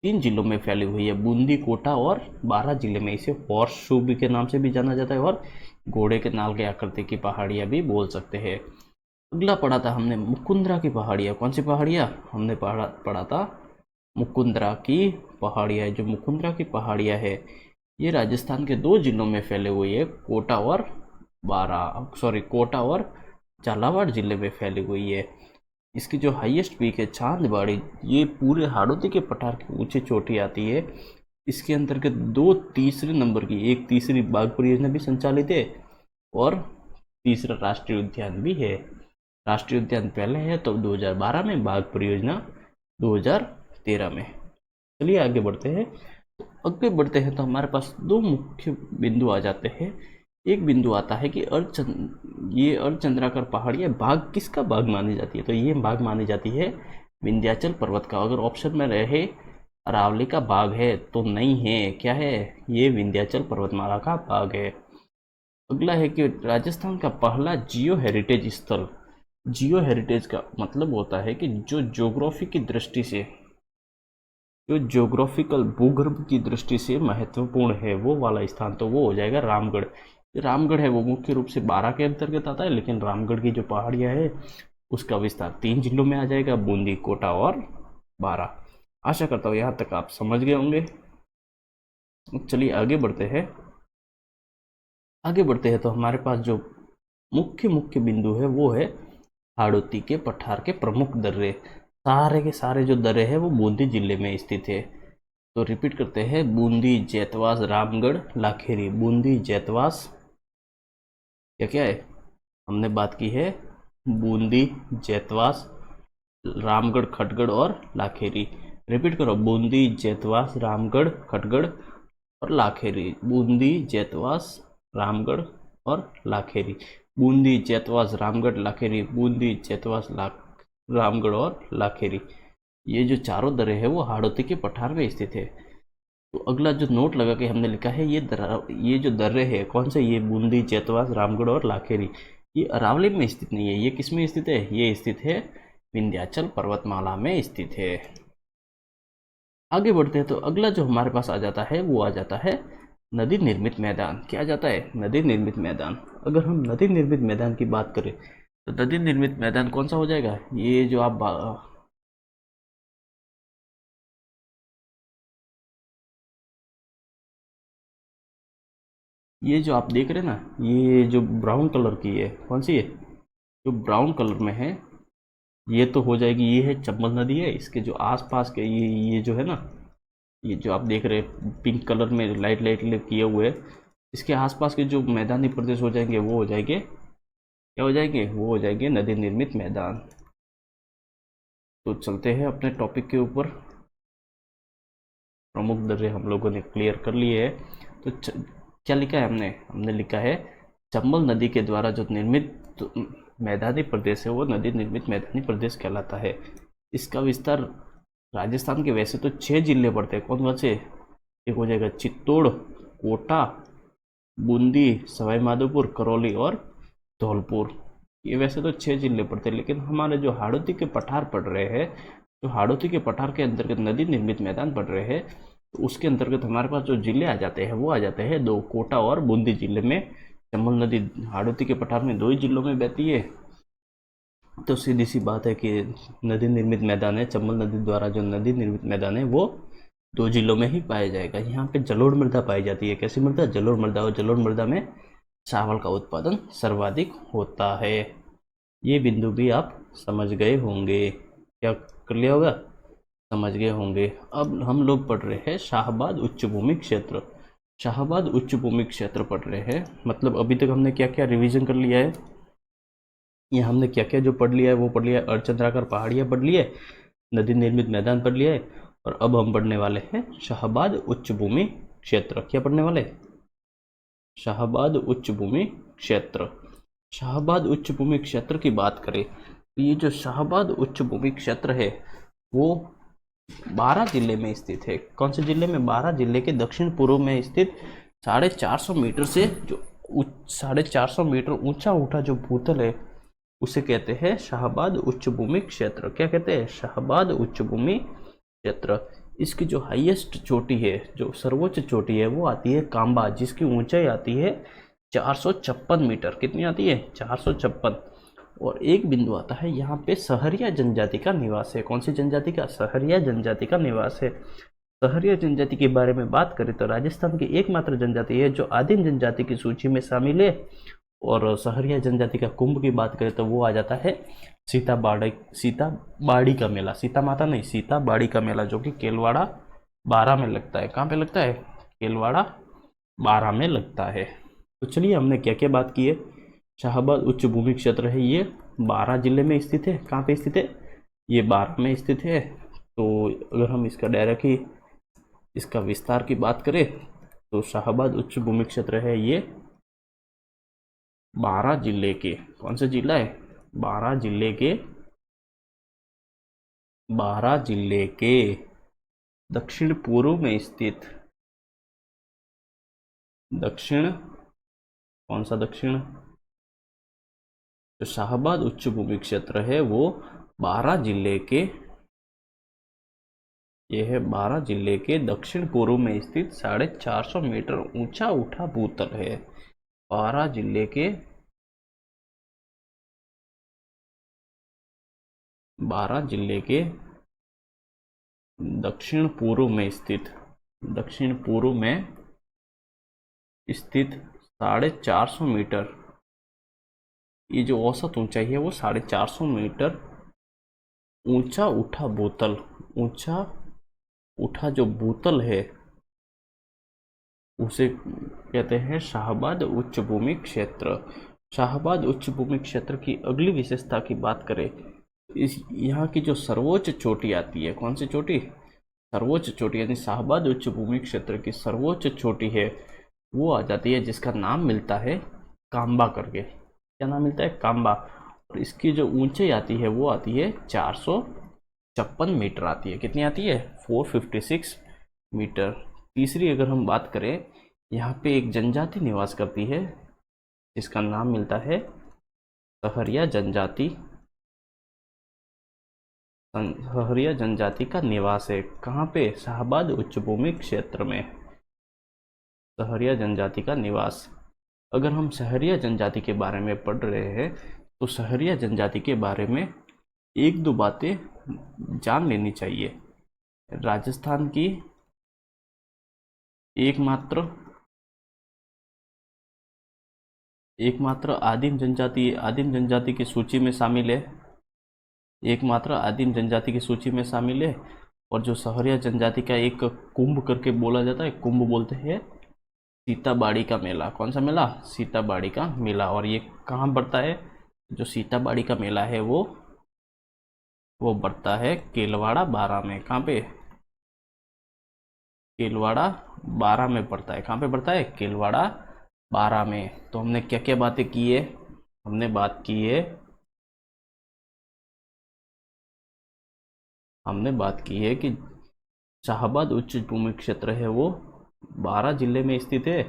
S1: 3 जिलों में फैली हुई है, बूंदी, कोटा और बारां जिले में। इसे हॉर्स शू के नाम से भी जाना जाता है और घोड़े के नाल के आकृति की पहाड़ियाँ भी बोल सकते हैं। अगला पढ़ा था हमने मुकुंदरा की पहाड़ियाँ। कौन सी पहाड़ियाँ? हमने पढ़ा था मुकुंदरा की पहाड़ियाँ। जो मुकुंदरा की पहाड़ियाँ है ये राजस्थान के 2 जिलों में फैले हुई है, कोटा और झालावाड़ जिले में फैली हुई है। इसकी जो हाईएस्ट पीक है चांदबाड़ी, ये पूरे हाड़ौती के पठार की ऊंची चोटी आती है। इसके अंतर्गत 2 तीसरे नंबर की, एक तीसरी बाघ परियोजना भी संचालित है और तीसरा राष्ट्रीय उद्यान भी है। राष्ट्रीय उद्यान पहले है तो 2012 में, बाघ परियोजना 2013 में। चलिए आगे बढ़ते हैं। आगे बढ़ते हैं तो हमारे पास 2 मुख्य बिंदु आ जाते हैं। एक बिंदु आता है कि ये अर्धचंद्राकार पहाड़ियाँ बाघ किसका बाघ मानी जाती है? तो ये बाघ मानी जाती है विंध्याचल पर्वत का। अगर ऑप्शन में रहे अरावली का बाघ है तो नहीं है, क्या है? ये विंध्याचल पर्वतमाला का बाघ है। अगला है कि राजस्थान का पहला जियो हेरिटेज स्थल। जियो हेरिटेज का मतलब होता है कि जो ज्योग्राफी की दृष्टि से, जो ज्योग्राफिकल भूगर्भ की दृष्टि से महत्वपूर्ण है वो वाला स्थान, तो वो हो जाएगा रामगढ़। रामगढ़ है वो मुख्य रूप से बारां के अंतर्गत आता है, लेकिन रामगढ़ की जो पहाड़ियाँ है उसका विस्तार 3 जिलों में आ जाएगा, बूंदी, कोटा और बारां। आशा करता हूँ यहाँ तक आप समझ गए होंगे। चलिए आगे बढ़ते हैं। आगे बढ़ते हैं तो हमारे पास जो मुख्य बिंदु है वो है हाड़ौती के पठार के प्रमुख दर्रे। सारे के सारे जो दर्रे हैं वो बूंदी जिले में स्थित है। तो रिपीट करते हैं, बूंदी, जैतवास, रामगढ़, लाखेरी। बूंदी, जैतवास, क्या क्या है, हमने बात की है बूंदी, जैतवास, रामगढ़, खटगढ़ और लाखेरी। रिपीट करो, बूंदी, जैतवास, रामगढ़, खटगढ़ और लाखेरी। बूंदी, जैतवास, रामगढ़ और लाखेरी। बूंदी, जैतवास, रामगढ़, लाखेरी। बूंदी, जैतवास, रामगढ़ और लाखेरी। ये जो चारों दर्रे हैं वो हाड़ौती के पठार में स्थित है। तो अगला जो नोट लगा के हमने लिखा है, ये जो दर्रे हैं कौन से, ये बूंदी, जैतवास, रामगढ़ और लाखेरी, ये अरावली में स्थित नहीं है। ये किस में स्थित है, ये स्थित है विंध्याचल पर्वतमाला में स्थित है। आगे बढ़ते हैं तो अगला जो हमारे पास आ जाता है वो आ जाता है नदी निर्मित मैदान। क्या आ जाता है, नदी निर्मित मैदान। अगर हम नदी निर्मित मैदान की बात करें तो नदी निर्मित मैदान कौन सा हो जाएगा, ये जो आप ये जो आप देख रहे हैं ना, ये जो ब्राउन कलर की है, कौन सी है, जो ब्राउन कलर में है, ये तो हो जाएगी, ये है चंबल नदी है। इसके जो आसपास के ये जो है ना, ये जो आप देख रहे हैं पिंक कलर में लाइट लाइट किए हुए, इसके आसपास के जो मैदानी प्रदेश हो जाएंगे वो हो जाएंगे, क्या हो जाएंगे, वो हो जाएंगे नदी निर्मित मैदान। तो चलते हैं अपने टॉपिक के ऊपर। प्रमुख दर्रे हम लोगों ने क्लियर कर लिए हैं। तो क्या लिखा है हमने, हमने लिखा है चंबल नदी के द्वारा जो निर्मित मैदानी प्रदेश है वो नदी निर्मित मैदानी प्रदेश कहलाता है। इसका विस्तार राजस्थान के वैसे तो 6 जिले पड़ते हैं, कौन कौन से, एक हो जाएगा चित्तौड़, कोटा, बूंदी, सवाई माधोपुर, करौली और धौलपुर। ये वैसे तो 6 जिले पड़ते हैं, लेकिन हमारे जो हाड़ौती के पठार पड़ रहे हैं, जो हाड़ौती के पठार के अंतर्गत नदी निर्मित मैदान पड़ रहे हैं, तो उसके अंतर्गत हमारे पास जो जिले आ जाते हैं वो आ जाते हैं 2, कोटा और बूंदी जिले में। चंबल नदी हाड़ौती के पठार में 2 ही जिलों में बहती है, तो सीधी सी बात है कि नदी निर्मित मैदान है, चंबल नदी द्वारा जो नदी निर्मित मैदान है वो 2 जिलों में ही पाया जाएगा। यहाँ पे जलोढ़ मृदा पाई जाती है। कैसी मृदा, जलोढ़ मृदा। और जलोढ़ मृदा में चावल का उत्पादन सर्वाधिक होता है। ये बिंदु भी आप समझ गए होंगे, क्या कर लिया होगा, समझ गए होंगे। अब हम लोग पढ़ रहे हैं शाहबाद उच्च भूमि क्षेत्र। शाहबाद उच्च भूमि क्षेत्र पढ़ रहे हैं, मतलब अभी तक हमने क्या क्या रिवीजन कर लिया है, ये हमने क्या क्या जो पढ़ लिया है वो पढ़ लिया है। अर्धचंद्राकार पहाड़ियाँ पढ़ लिया है, नदी निर्मित मैदान पढ़ लिया है, और अब हम पढ़ने वाले हैं शाहबाद उच्च भूमि क्षेत्र। क्या पढ़ने वाले, शाहबाद उच्च भूमि क्षेत्र। शाहबाद उच्च भूमि क्षेत्र की बात करें तो ये जो शाहबाद उच्च भूमि क्षेत्र है वो 12 जिले में स्थित है। कौन से जिले में, 12 जिले के दक्षिण पूर्व में स्थित 450 मीटर से जो 450 मीटर ऊंचा उठा जो भूतल है उसे कहते हैं शाहबाद उच्च भूमि क्षेत्र। क्या कहते हैं, शाहबाद उच्च भूमि क्षेत्र। इसकी जो हाईएस्ट चोटी है, जो सर्वोच्च चोटी है वो आती है कांबा, जिसकी ऊंचाई आती है 456 मीटर। कितनी आती है, 456। और एक बिंदु आता है यहाँ पे सहरिया जनजाति का निवास है। कौन सी जनजाति का, सहरिया जनजाति का निवास है। सहरिया जनजाति के बारे में बात करें तो राजस्थान की एकमात्र जनजाति है जो आदिम जनजाति की सूची में शामिल है। और सहरिया जनजाति का कुंभ की बात करें तो वो आ जाता है सीताबाड़ी का मेला। सीता माता नहीं, सीताबाड़ी का मेला, जो कि केलवाड़ा 12 में लगता है। कहाँ पे लगता है, केलवाड़ा 12 में लगता है। तो चलिए हमने क्या क्या बात की है। शाहबाद उच्च भूमि क्षेत्र है, ये 12 जिले में स्थित है। कहाँ पे स्थित है, ये 12 में स्थित है। तो अगर हम इसका डायरेक्ट ही इसका विस्तार की बात करें तो शाहबाद उच्च भूमि क्षेत्र है ये 12 जिले के, कौन सा जिला है, 12 जिले के, 12 जिले के दक्षिण पूर्व में स्थित, दक्षिण, कौन सा दक्षिण, जो शाहबाद उच्च भूमि क्षेत्र है वो 12 जिले के, यह है 12 जिले के दक्षिण पूर्व में स्थित 450 मीटर ऊंचा उठा भूतल है। 12 जिले के, 12 जिले के दक्षिण पूर्व में स्थित, दक्षिण पूर्व में स्थित 450 मीटर, ये जो औसत ऊंचाई है वो 450 मीटर ऊंचा उठा बोतल, ऊंचा उठा जो बोतल है उसे कहते हैं शाहबाद उच्च भूमि क्षेत्र। शाहबाद उच्च भूमि क्षेत्र की अगली विशेषता की बात करें, इस यहाँ की जो सर्वोच्च चोटी आती है, कौन सी चोटी? सर्वोच्च चोटी, यानी शाहबाद उच्च भूमि क्षेत्र की सर्वोच्च चोटी है वो आ जाती है, जिसका नाम मिलता है काम्बा करके। क्या नाम मिलता है? काम्बा। और इसकी जो ऊंचाई आती है वो आती है 456 मीटर आती है। कितनी आती है? 456 मीटर। तीसरी अगर हम बात करें, यहाँ पे एक जनजाति निवास करती है जिसका नाम मिलता है सहरिया जनजाति। सहरिया जनजाति का निवास है कहाँ पे? शाहबाद उच्च भूमि क्षेत्र में सहरिया जनजाति का निवास। अगर हम सहरिया जनजाति के बारे में पढ़ रहे हैं तो सहरिया जनजाति के बारे में एक दो बातें जान लेनी चाहिए। राजस्थान की एकमात्र आदिम जनजाति की सूची में शामिल है। एकमात्र आदिम जनजाति की सूची में शामिल है। और जो सहरिया जनजाति का एक कुंभ करके बोला जाता है, कुंभ बोलते हैं सीताबाड़ी का मेला। कौन सा मेला? सीताबाड़ी का मेला। और ये कहाँ पड़ता है? जो सीताबाड़ी का मेला है वो बढ़ता है केलवाड़ा बारा में। कहाँ पे? केलवाड़ा बारा में पड़ता है। कहाँ पे पड़ता है? केलवाड़ा बारा में। तो हमने क्या क्या बातें की है? हमने बात की है कि शाहबाद उच्च भूमि क्षेत्र है वो 12 जिले में स्थित है।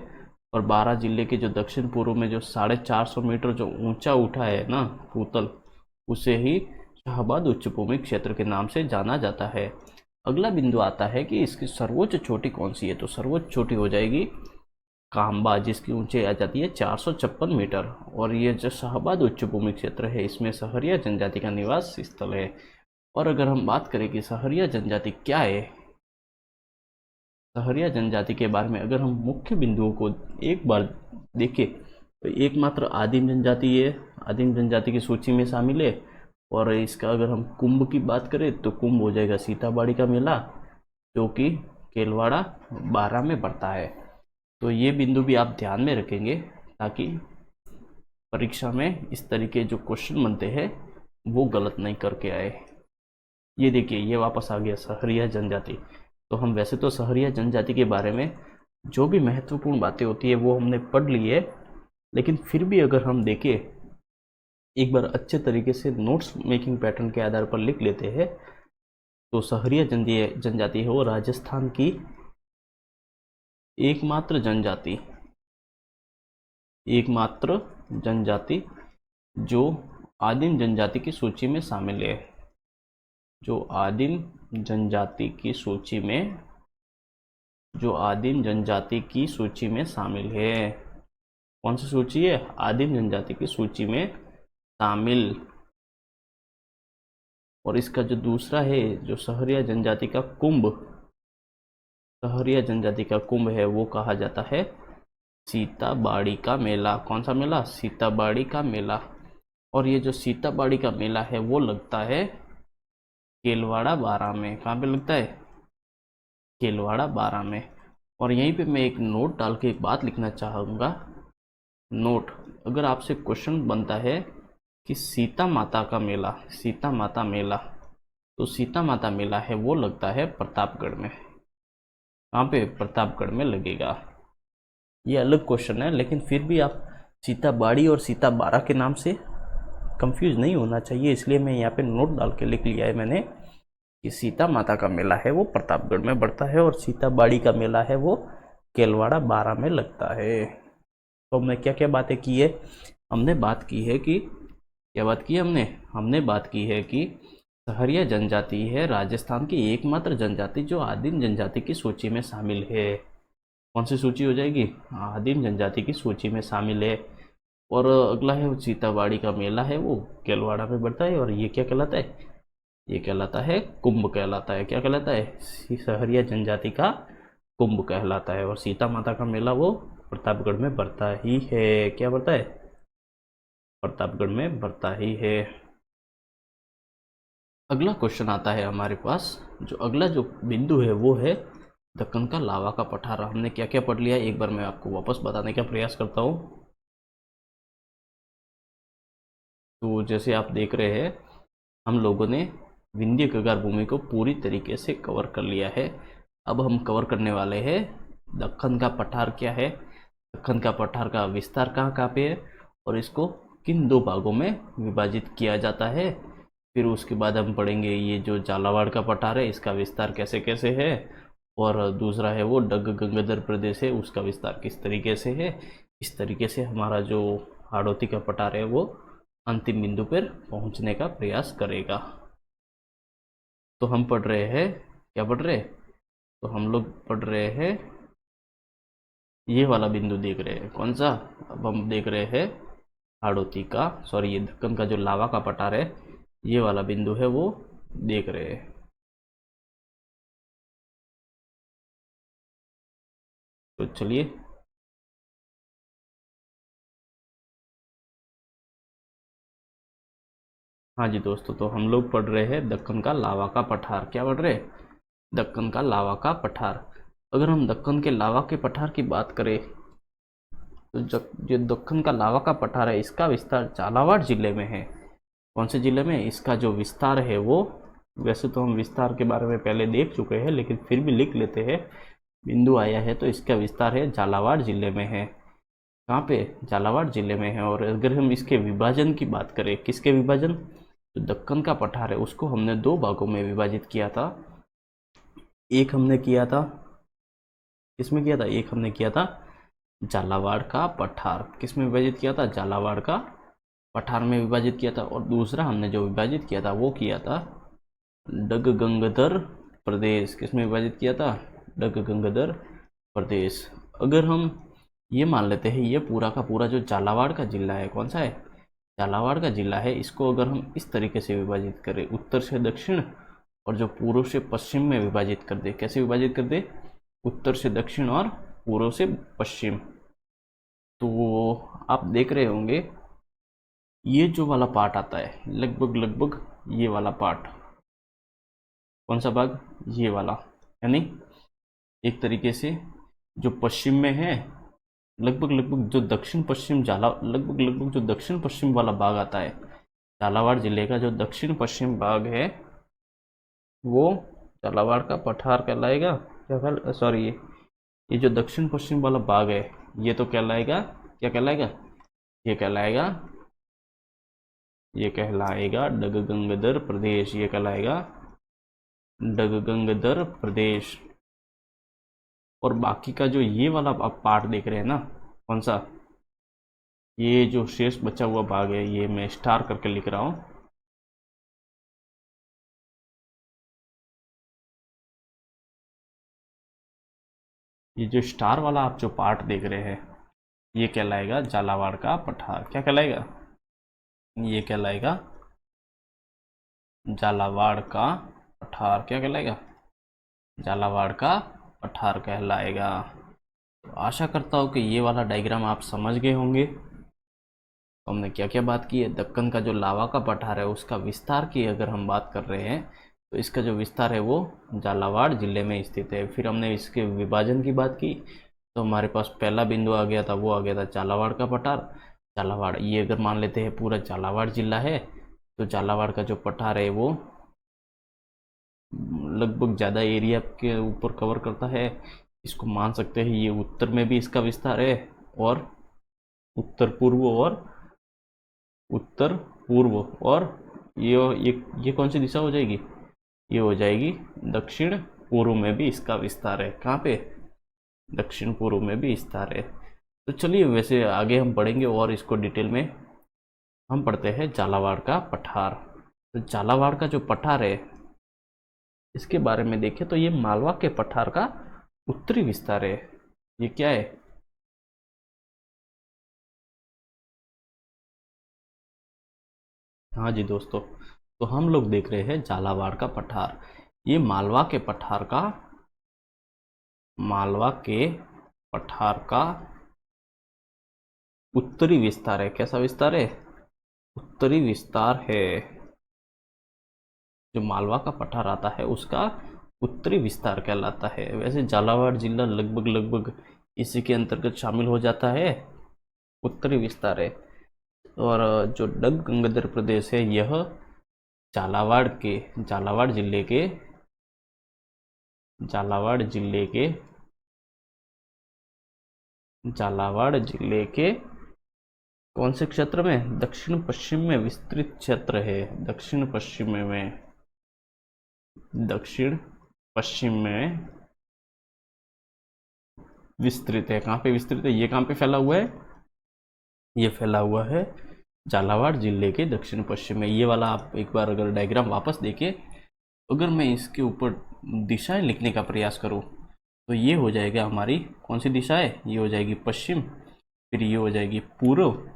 S1: और 12 जिले के जो दक्षिण पूर्व में जो 450 मीटर जो ऊंचा उठा है ना भूतल, उसे ही शाहबाद उच्च भूमि क्षेत्र के नाम से जाना जाता है। अगला बिंदु आता है कि इसकी सर्वोच्च चोटी कौन सी है? तो सर्वोच्च चोटी हो जाएगी काम्बा, जिसकी ऊंचाई आ जाती है 456 मीटर। और ये जो शाहबाद उच्च भूमि क्षेत्र है इसमें सहरिया जनजाति का निवास स्थल है। और अगर हम बात करें कि सहरिया जनजाति क्या है, सहरिया जनजाति के बारे में अगर हम मुख्य बिंदुओं को एक बार देखें तो एकमात्र आदिम जनजाति है, आदिम जनजाति की सूची में शामिल है। और इसका अगर हम कुंभ की बात करें तो कुंभ हो जाएगा सीताबाड़ी का मेला, जो कि केलवाड़ा बारा में पड़ता है। तो ये बिंदु भी आप ध्यान में रखेंगे ताकि परीक्षा में इस तरीके जो क्वेश्चन बनते हैं वो गलत नहीं करके आए। ये देखिए, ये वापस आ गया सहरिया जनजाति। तो हम वैसे तो सहरिया जनजाति के बारे में जो भी महत्वपूर्ण बातें होती है वो हमने पढ़ ली है, लेकिन फिर भी अगर हम देखें एक बार अच्छे तरीके से नोट्स मेकिंग पैटर्न के आधार पर लिख लेते हैं तो सहरिया जनजाति है वो राजस्थान की एकमात्र जनजाति जो आदिम जनजाति की सूची में शामिल है, जो आदिम जनजाति की सूची में शामिल है। कौन सी सूची है? आदिम जनजाति की सूची में शामिल। और इसका जो दूसरा है, जो सहरिया जनजाति का कुंभ है वो कहा जाता है सीताबाड़ी का मेला। कौन सा मेला? सीताबाड़ी का मेला। और ये जो सीताबाड़ी का मेला है वो लगता है केलवाड़ा बारा में। कहाँ पे लगता है? केलवाड़ा बारा में। और यहीं पे मैं एक नोट डाल के एक बात लिखना चाहूँगा। नोट, अगर आपसे क्वेश्चन बनता है कि सीता माता मेला, तो सीता माता मेला है वो लगता है प्रतापगढ़ में। कहाँ पे? प्रतापगढ़ में लगेगा। ये अलग क्वेश्चन है, लेकिन फिर भी आप सीताबाड़ी और सीता बारा के नाम से कंफ्यूज नहीं होना चाहिए, इसलिए मैं यहाँ पे नोट डाल के लिख लिया है मैंने कि सीता माता का मेला है वो प्रतापगढ़ में बढ़ता है और सीताबाड़ी का मेला है वो केलवाड़ा बारा में लगता है। तो हमने क्या क्या बातें की है? हमने बात की है कि क्या बात की है हमने बात की है कि सहरिया जनजाति है राजस्थान की एकमात्र जनजाति जो आदिम जनजाति की सूची में शामिल है। कौन सी सूची हो जाएगी? आदिम जनजाति की सूची में शामिल है। और अगला है सीताबाड़ी का मेला है वो केलवाड़ा में बढ़ता है। और ये क्या कहलाता है? ये कहलाता है कुंभ कहलाता है। क्या कहलाता है? सहरिया जनजाति का कुंभ कहलाता है। और सीता माता का मेला वो प्रतापगढ़ में बढ़ता ही है। क्या बढ़ता है? प्रतापगढ़ में बढ़ता ही है। अगला क्वेश्चन आता है हमारे पास। जो अगला जो बिंदु है वो है दक्कन का लावा का पठार। हमने क्या क्या पढ़ लिया एक बार मैं आपको वापस बताने का प्रयास करता हूँ। तो जैसे आप देख रहे हैं, हम लोगों ने विंध्य कगार भूमि को पूरी तरीके से कवर कर लिया है। अब हम कवर करने वाले हैं दक्कन का पठार क्या है, दक्कन का पठार का विस्तार कहाँ कहाँ पे है और इसको किन दो भागों में विभाजित किया जाता है। फिर उसके बाद हम पढ़ेंगे ये जो झालावाड़ का पठार है इसका विस्तार कैसे कैसे है, और दूसरा है वो डग गंगाधर प्रदेश है उसका विस्तार किस तरीके से है। इस तरीके से हमारा जो हाड़ौती का पठार है वो अंतिम बिंदु पर पहुंचने का प्रयास करेगा। तो हम पढ़ रहे हैं, क्या पढ़ रहे हैं, तो हम लोग पढ़ रहे हैं ये वाला बिंदु देख रहे हैं, कौन सा, अब हम देख रहे हैं हाड़ौती का, सॉरी ये दक्कन का जो लावा का पठार है ये वाला बिंदु है वो देख रहे हैं। तो चलिए, हाँ जी दोस्तों, तो हम लोग पढ़ रहे हैं दक्कन का लावा का पठार। क्या पढ़ रहे हैं, दक्कन का लावा का पठार। अगर हम दक्कन के लावा के पठार की बात करें तो जो दक्कन का लावा का पठार है इसका विस्तार झालावाड़ जिले में है। कौन से जिले में, इसका जो विस्तार है वो, वैसे तो हम विस्तार के बारे में पहले देख चुके हैं लेकिन फिर भी लिख लेते हैं, बिंदु आया है तो इसका विस्तार है झालावाड़ जिले में है। कहाँ पे, झालावाड़ जिले में है। और अगर हम इसके विभाजन की बात करें, किसके विभाजन, जो दक्कन का पठार है उसको हमने दो भागों में विभाजित किया था। एक हमने किया था, किसमें किया था, एक हमने किया था झालावाड़ का पठार, किसमें विभाजित किया था, झालावाड़ का पठार में विभाजित किया था। और दूसरा हमने जो विभाजित किया था वो किया था डग गंगाधर प्रदेश, किसमें विभाजित किया था, डग गंगाधर प्रदेश। अगर हम ये मान लेते हैं ये पूरा का पूरा जो झालावाड़ का जिला है, कौन सा है, झालावाड़ का जिला है, इसको अगर हम इस तरीके से विभाजित करें, उत्तर से दक्षिण और जो पूर्व से पश्चिम में विभाजित कर दे, कैसे विभाजित कर दे, उत्तर से दक्षिण और पूर्व से पश्चिम। तो आप देख रहे होंगे ये जो वाला पार्ट आता है लगभग लगभग ये वाला पार्ट, कौन सा भाग, ये वाला, यानी एक तरीके से जो पश्चिम में है, लगभग लगभग जो दक्षिण पश्चिम लगभग लगभग जो दक्षिण पश्चिम वाला भाग आता है झालावाड़ जिले का, जो दक्षिण पश्चिम भाग है वो झालावाड़ का पठार कहलाएगा। क्या, सॉरी ये जो दक्षिण पश्चिम वाला भाग है ये तो कहलाएगा, क्या कहलाएगा, ये कहलाएगा, ये कहलाएगा डग गंगाधर प्रदेश, ये कहलाएगा डग गंगाधर प्रदेश। और बाकी का जो ये वाला आप पार्ट देख रहे हैं ना, कौन सा, ये जो शेष बचा हुआ भाग है ये मैं स्टार करके लिख रहा हूँ। ये जो स्टार वाला आप जो पार्ट देख रहे हैं ये कहलाएगा झालावाड़ का पठार। क्या कहलाएगा, ये कहलाएगा झालावाड़ का पठार। क्या कहलाएगा, झालावाड़ का पठार कहलाएगा। तो आशा करता हूँ कि ये वाला डायग्राम आप समझ गए होंगे। तो हमने क्या क्या बात की है, दक्कन का जो लावा का पठार है उसका विस्तार की अगर हम बात कर रहे हैं तो इसका जो विस्तार है वो झालावाड़ जिले में स्थित है। फिर हमने इसके विभाजन की बात की तो हमारे पास पहला बिंदु आ गया था, वो आ गया था झालावाड़ का पठार। झालावाड़ ये अगर मान लेते हैं पूरा झालावाड़ जिला है तो झालावाड़ का जो पठार है वो लगभग ज़्यादा एरिया के ऊपर कवर करता है। इसको मान सकते हैं ये उत्तर में भी इसका विस्तार है और उत्तर पूर्व और उत्तर पूर्व, और ये कौन सी दिशा हो जाएगी, ये हो जाएगी दक्षिण पूर्व में भी इसका विस्तार है। कहाँ पे, दक्षिण पूर्व में भी विस्तार है। तो चलिए वैसे आगे हम पढ़ेंगे और इसको डिटेल में। हम पढ़ते हैं झालावाड़ का पठार। तो झालावाड़ का जो पठार है इसके बारे में देखें तो ये मालवा के पठार का उत्तरी विस्तार है। ये क्या है, हाँ जी दोस्तों, तो हम लोग देख रहे हैं झालावाड़ का पठार। ये मालवा के पठार का, मालवा के पठार का उत्तरी विस्तार है। कैसा विस्तार है, उत्तरी विस्तार है। जो मालवा का पठार आता है उसका उत्तरी विस्तार कहलाता है। वैसे झालावाड़ जिला लगभग इसी के अंतर्गत शामिल हो जाता है, उत्तरी विस्तार है। और जो डग गंगाधर प्रदेश है यह झालावाड़ जिले के झालावाड़ जिले के कौन से क्षेत्र में? दक्षिण पश्चिम में विस्तृत क्षेत्र है। दक्षिण पश्चिम में विस्तृत है। कहाँ पे विस्तृत है? ये कहाँ पे फैला हुआ है? ये फैला हुआ है झालावाड़ जिले के दक्षिण पश्चिम में। ये वाला आप एक बार अगर डायग्राम वापस देखिए, अगर मैं इसके ऊपर दिशाएं लिखने का प्रयास करूं तो ये हो जाएगा हमारी कौन सी दिशा है? ये हो जाएगी पश्चिम, फिर ये हो जाएगी पूर्व,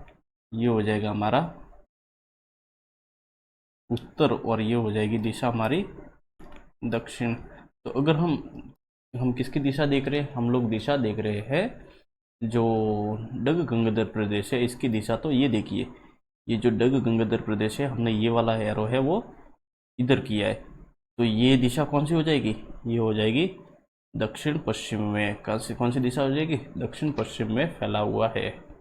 S1: ये हो जाएगा हमारा उत्तर, और ये हो जाएगी दिशा हमारी दक्षिण। तो अगर हम किसकी दिशा देख रहे हैं? हम लोग दिशा देख रहे हैं जो डग गंगाधर प्रदेश है इसकी दिशा। तो ये देखिए, ये जो डग गंगाधर प्रदेश है हमने ये वाला एरो है वो इधर किया है, तो ये दिशा कौन सी हो जाएगी? ये हो जाएगी दक्षिण पश्चिम में। कौन सी दिशा हो जाएगी? दक्षिण पश्चिम में फैला हुआ है।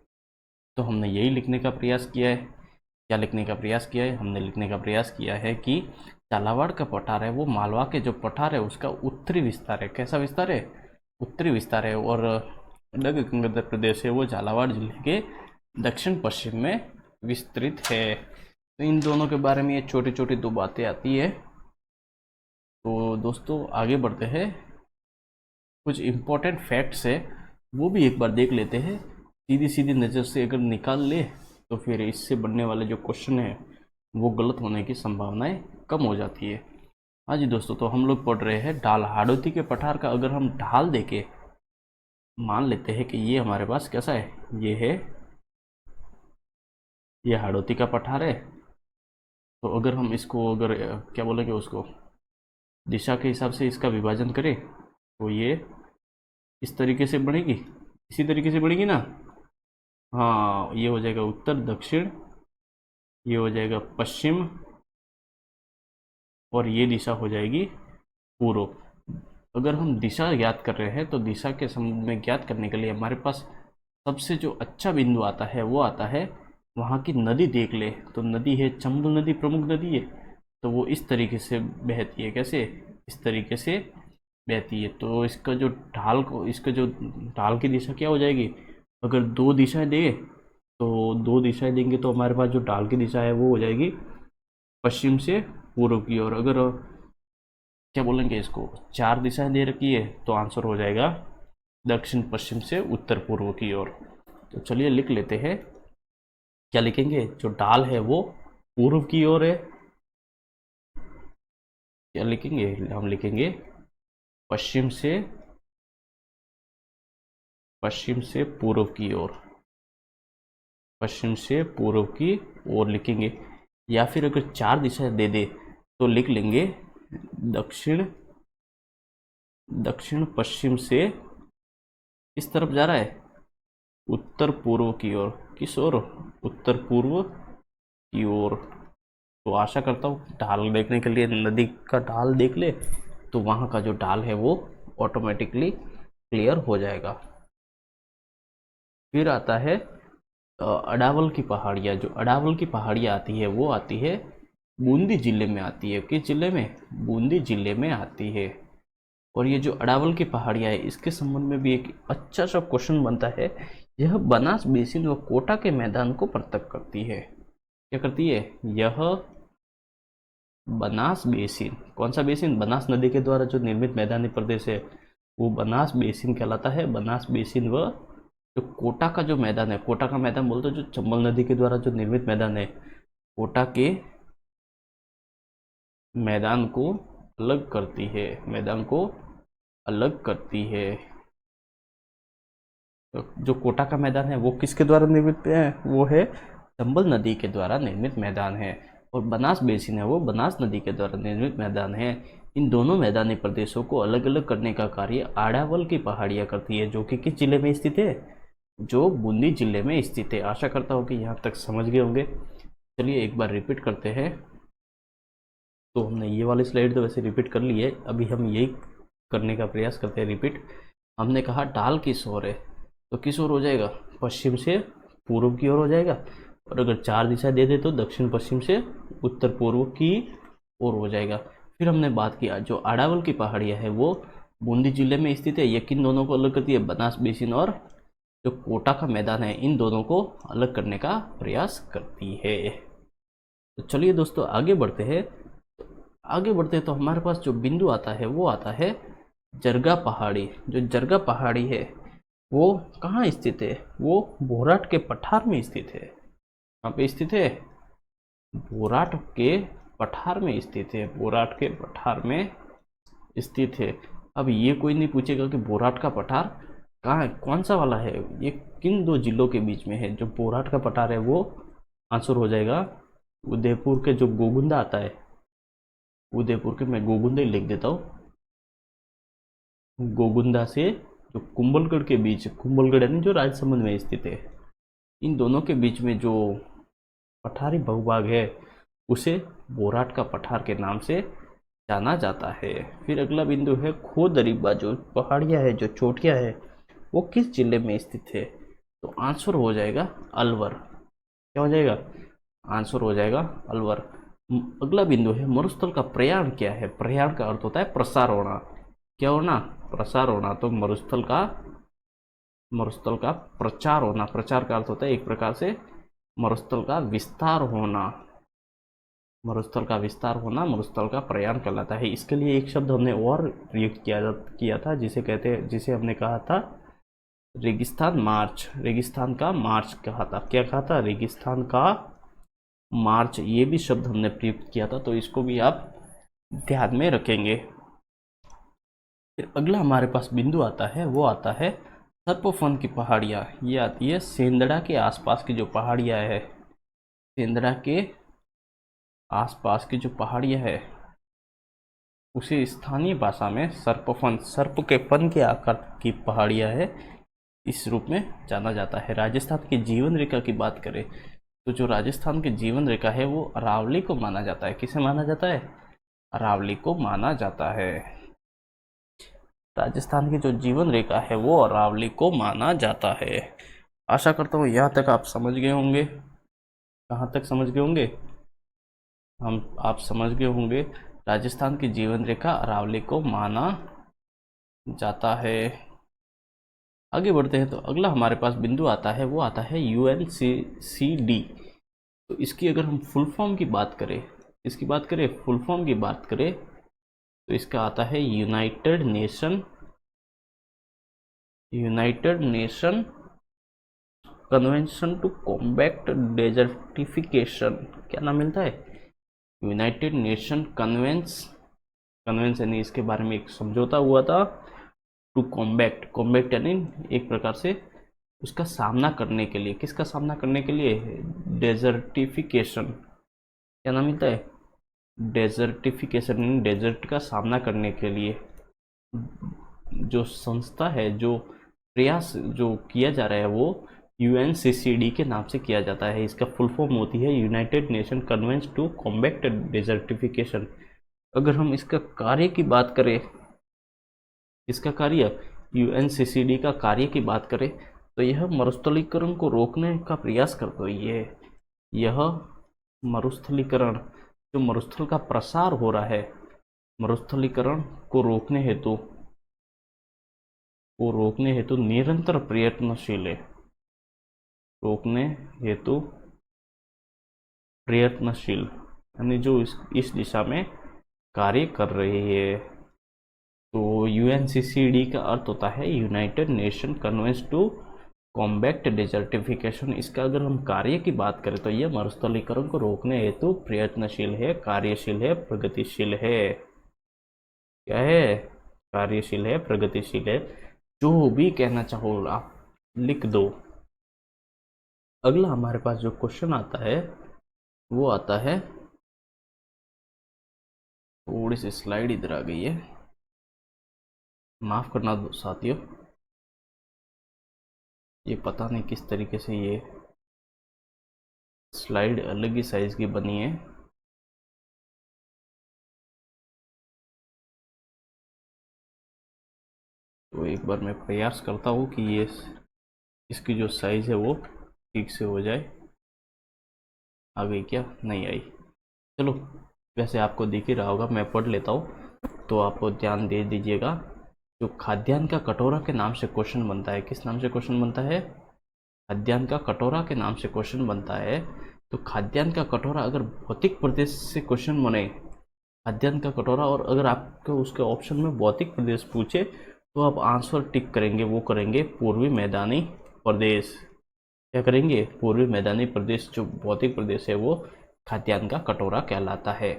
S1: तो हमने यही लिखने का प्रयास किया है। क्या लिखने का प्रयास किया है? हमने लिखने का प्रयास किया है कि झालावाड़ का पठार है वो मालवा के जो पठार है उसका उत्तरी विस्तार है। कैसा विस्तार है? उत्तरी विस्तार है। और डग गंगाधर प्रदेश है वो झालावाड़ जिले के दक्षिण पश्चिम में विस्तृत है। तो इन दोनों के बारे में ये छोटी छोटी दो बातें आती है। तो दोस्तों आगे बढ़ते हैं, कुछ इम्पोर्टेंट फैक्ट्स है वो भी एक बार देख लेते हैं। सीधी नज़र से अगर निकाल ले तो फिर इससे बनने वाले जो क्वेश्चन है वो गलत होने की संभावनाएं कम हो जाती है। हाँ जी दोस्तों, तो हम लोग पढ़ रहे हैं ढाल। हाड़ौती के पठार का अगर हम ढाल देके मान लेते हैं कि ये हमारे पास कैसा है, ये है, ये हाड़ौती का पठार है। तो अगर हम इसको अगर क्या बोलेंगे उसको दिशा के हिसाब से इसका विभाजन करें तो ये इस तरीके से बढ़ेगी, इसी तरीके से बढ़ेगी ना। हाँ, ये हो जाएगा उत्तर दक्षिण, ये हो जाएगा पश्चिम, और ये दिशा हो जाएगी पूर्व। अगर हम दिशा ज्ञात कर रहे हैं तो दिशा के संबंध में ज्ञात करने के लिए हमारे पास सबसे जो अच्छा बिंदु आता है वो आता है वहाँ की नदी देख ले। तो नदी है चंबल नदी, प्रमुख नदी है, तो वो इस तरीके से बहती है। कैसे? इस तरीके से बहती है। तो इसका जो ढाल की दिशा क्या हो जाएगी? अगर दो दिशाएं देंगे तो हमारे पास जो ढाल की दिशा है वो हो जाएगी पश्चिम से पूर्व की ओर। अगर क्या बोलेंगे इसको चार दिशाएं दे रखी है तो आंसर हो जाएगा दक्षिण पश्चिम से उत्तर पूर्व की ओर। तो चलिए लिख लेते हैं, क्या लिखेंगे? जो ढाल है वो पूर्व की ओर है। क्या लिखेंगे? हम लिखेंगे पश्चिम से पूर्व की ओर, पश्चिम से पूर्व की ओर लिखेंगे। या फिर अगर चार दिशाएं दे दे तो लिख लेंगे दक्षिण पश्चिम से इस तरफ जा रहा है उत्तर पूर्व की ओर। किस ओर? उत्तर पूर्व की ओर। तो आशा करता हूँ ढाल देखने के लिए नदी का ढाल देख ले तो वहाँ का जो ढाल है वो ऑटोमेटिकली क्लियर हो जाएगा। फिर आता है अडावल की पहाड़ियाँ। जो अडावल की पहाड़ियाँ आती है वो आती है बूंदी जिले में आती है। किस जिले में? बूंदी जिले में आती है। और ये जो अडावल की पहाड़ियाँ है इसके संबंध में भी एक अच्छा सा क्वेश्चन बनता है। यह बनास बेसिन व कोटा के मैदान को पृथक करती है। क्या करती है? यह बनास बेसिन, कौन सा बेसिन? बनास नदी के द्वारा जो निर्मित मैदानी प्रदेश है वो बनास बेसिन कहलाता है। बनास बेसिन व जो कोटा का जो मैदान है, कोटा का मैदान बोलते हैं जो चंबल नदी के द्वारा जो निर्मित मैदान है, कोटा के मैदान को अलग करती है, मैदान को अलग करती है। जो कोटा का मैदान है वो किसके द्वारा निर्मित है? वो है चंबल नदी के द्वारा निर्मित मैदान है। और बनास बेसिन है वो बनास नदी के द्वारा निर्मित मैदान है। इन दोनों मैदानी प्रदेशों को अलग अलग करने का कार्य अडावल की पहाड़ियाँ करती है, जो कि किस जिले में स्थित है? जो बूंदी जिले में स्थित है। आशा करता हूँ कि यहाँ तक समझ गए होंगे। चलिए एक बार रिपीट करते हैं। तो हमने ये वाली स्लाइड तो वैसे रिपीट कर ली है, अभी हम यही करने का प्रयास करते हैं रिपीट। हमने कहा ढाल किस ओर है, तो किस ओर हो जाएगा, पश्चिम से पूर्व की ओर हो जाएगा। और अगर 4 दिशा दे दे तो दक्षिण पश्चिम से उत्तर पूर्व की ओर हो जाएगा। फिर हमने बात किया जो अरावल की पहाड़ियाँ है वो बूंदी जिले में स्थित है। ये किन दोनों को अलग करती है, बनास बेसिन और जो कोटा का मैदान है, इन दोनों को अलग करने का प्रयास करती है। तो चलिए दोस्तों आगे बढ़ते हैं। आगे बढ़ते हैं तो हमारे पास जो बिंदु आता है वो आता है जरगा पहाड़ी। जो जरगा पहाड़ी है वो कहाँ स्थित है, वो बोराट के पठार में स्थित है। कहाँ पे स्थित है, बोराट के पठार में स्थित है। बोराट के पठार में स्थित है। अब ये कोई नहीं पूछेगा कि बोराट का पठार कहाँ है, कौन सा वाला है, ये किन दो जिलों के बीच में है। जो बोराट का पठार है वो आंसर हो जाएगा उदयपुर के जो गोगुंदा आता है, उदयपुर के, मैं गोगुंदा ही लिख देता हूँ, गोगुंदा से जो कुंभलगढ़ के बीच, कुंभलगढ़ यानी जो राजसमंद में स्थित है, इन दोनों के बीच में जो पठारी भूभाग है उसे बोराट का पठार के नाम से जाना जाता है। फिर अगला बिंदु है खो दरीबा। जो पहाड़ियाँ है, जो चोटियाँ है, वो किस जिले में स्थित है, तो आंसर हो जाएगा अलवर। क्या हो जाएगा, आंसर हो जाएगा अलवर। अगला बिंदु है मरुस्थल का प्रयाण क्या है। प्रयाण का अर्थ होता है प्रसार होना। क्या होना, प्रसार होना। तो मरुस्थल का प्रचार होना। प्रचार का अर्थ होता है एक प्रकार से मरुस्थल का विस्तार होना। मरुस्थल का विस्तार होना मरुस्थल का प्रयाण कहलाता है। इसके लिए एक शब्द हमने और प्रयुक्त किया था, जिसे हमने कहा था रेगिस्तान मार्च। रेगिस्तान का मार्च कहा था। क्या कहा था, रेगिस्तान का मार्च। ये भी शब्द हमने प्रयुक्त किया था, तो इसको भी आप ध्यान में रखेंगे। फिर अगला हमारे पास बिंदु आता है वो आता है सर्पफन की पहाड़ियाँ। ये आती है सेंदड़ा के आसपास की जो पहाड़ियाँ है, सेंदड़ा के आसपास की जो पहाड़ियाँ है उसे स्थानीय भाषा में सर्पफन, सर्प के फन के आकार की पहाड़ियाँ है, इस रूप में जाना जाता है। राजस्थान की जीवन रेखा की बात करें तो जो राजस्थान की जीवन रेखा है वो अरावली को माना जाता है। किसे माना जाता है, अरावली को माना जाता है। राजस्थान की जो जीवन रेखा है वो अरावली को माना जाता है। आशा करता हूँ यहाँ तक आप समझ गए होंगे। कहाँ तक समझ गए होंगे, आप समझ गए होंगे राजस्थान की जीवन रेखा अरावली को माना जाता है। आगे बढ़ते हैं तो अगला हमारे पास बिंदु आता है वो आता है UNCCD। तो इसकी अगर हम फुल फॉर्म की बात करें, फुल फॉर्म की बात करें तो इसका आता है United Nation convention to combat desertification. क्या नाम मिलता है, यूनाइटेड नेशन कन्वेंस यानी इसके बारे में एक समझौता हुआ था। टू कॉम्बैक्ट यानी एक प्रकार से उसका सामना करने के लिए। किसका सामना करने के लिए, डेजर्टिफिकेशन। क्या नाम मिलता है, डेजर्टिफिकेशन यानी डेजर्ट का सामना करने के लिए जो संस्था है, जो प्रयास जो किया जा रहा है वो UNCCD के नाम से किया जाता है। इसका फुल फॉर्म होती है United Nation convention to combat desertification. अगर हम इसका कार्य की बात करें, इसका कार्य, UNCCD का कार्य की बात करें तो यह मरुस्थलीकरण को रोकने का प्रयास करता है। यह मरुस्थलीकरण, जो मरुस्थल का प्रसार हो रहा है, मरुस्थलीकरण को रोकने हेतु निरंतर प्रयत्नशील है। रोकने हेतु प्रयत्नशील यानी जो इस दिशा में कार्य कर रही है। तो UNCCD का अर्थ होता है United Nation convention to combat desertification. इसका अगर हम कार्य की बात करें तो यह मरुस्थलीकरण को रोकने हेतु प्रयत्नशील है, कार्यशील है, प्रगतिशील है। क्या है, कार्यशील है, प्रगतिशील है। जो भी कहना चाहो आप लिख दो। अगला हमारे पास जो क्वेश्चन आता है वो आता है, थोड़ी सी स्लाइड इधर आ गई है, माफ़ करना दो साथियों, ये पता नहीं किस तरीके से ये स्लाइड अलग ही साइज़ की बनी है। तो एक बार मैं प्रयास करता हूँ कि ये इसकी जो साइज़ है वो ठीक से हो जाए। आ गई क्या? नहीं आई। चलो, वैसे आपको दिख ही रहा होगा, मैं पढ़ लेता हूँ तो आप ध्यान दे दीजिएगा। जो खाद्यान्न का कटोरा के नाम से क्वेश्चन बनता है, किस नाम से क्वेश्चन बनता है? खाद्यान्न का कटोरा के नाम से क्वेश्चन बनता है। तो खाद्यान्न का कटोरा अगर भौतिक प्रदेश से क्वेश्चन बने, खाद्यान्न का कटोरा, और अगर आपको उसके ऑप्शन में भौतिक प्रदेश पूछे तो आप आंसर टिक करेंगे, वो करेंगे पूर्वी मैदानी प्रदेश। क्या करेंगे? पूर्वी मैदानी प्रदेश जो भौतिक प्रदेश है वो खाद्यान्न का कटोरा कहलाता है।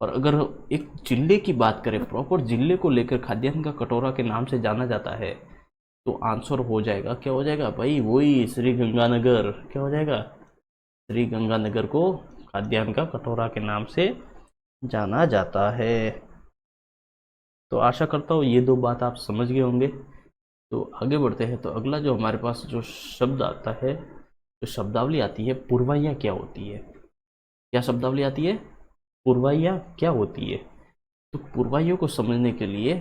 S1: और अगर एक जिले की बात करें, प्रॉपर जिले को लेकर खाद्यान्न का कटोरा के नाम से जाना जाता है, तो आंसर हो जाएगा, क्या हो जाएगा भाई? वही श्री गंगानगर। क्या हो जाएगा? श्री गंगानगर को खाद्यान्न का कटोरा के नाम से जाना जाता है। तो आशा करता हूँ ये दो बात आप समझ गए होंगे। तो आगे बढ़ते हैं। तो अगला जो हमारे पास जो शब्द आता है, जो शब्दावली आती है, पूर्वाइयाँ क्या होती है? क्या शब्दावली आती है? पूर्वाइयाँ क्या होती है? तो पूर्वाइयों को समझने के लिए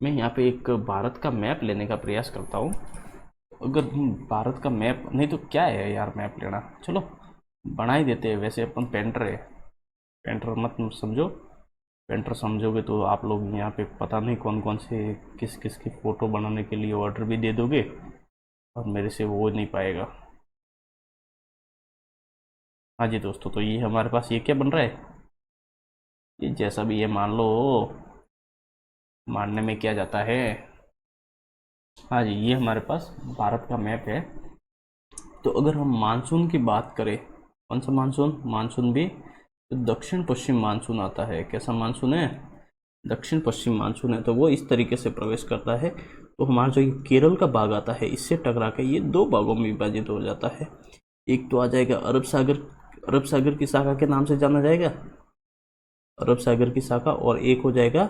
S1: मैं यहाँ पे एक भारत का मैप लेने का प्रयास करता हूँ। अगर भारत का मैप नहीं तो क्या है यार मैप लेना, चलो बना ही देते हैं। वैसे अपन पेंटर है, पेंटर मत समझो। पेंटर समझोगे तो आप लोग यहाँ पे पता नहीं कौन कौन से किस किस की फ़ोटो बनाने के लिए ऑर्डर भी दे दोगे और मेरे से वो नहीं पाएगा। हाँ जी दोस्तों, तो ये हमारे पास ये क्या बन रहा है? ये जैसा भी ये मान लो, मानने में क्या जाता है। हाँ जी, ये हमारे पास भारत का मैप है। तो अगर हम मानसून की बात करें, कौन सा मानसून? मानसून भी तो दक्षिण पश्चिम मानसून आता है। कैसा मानसून है? दक्षिण पश्चिम मानसून है। तो वो इस तरीके से प्रवेश करता है। तो हमारा जो ये केरल का भाग आता है, इससे टकरा के ये दो भागों में विभाजित हो जाता है। एक तो आ जाएगा अरब सागर, अरब सागर की शाखा के नाम से जाना जाएगा, अरब सागर की शाखा, और एक हो जाएगा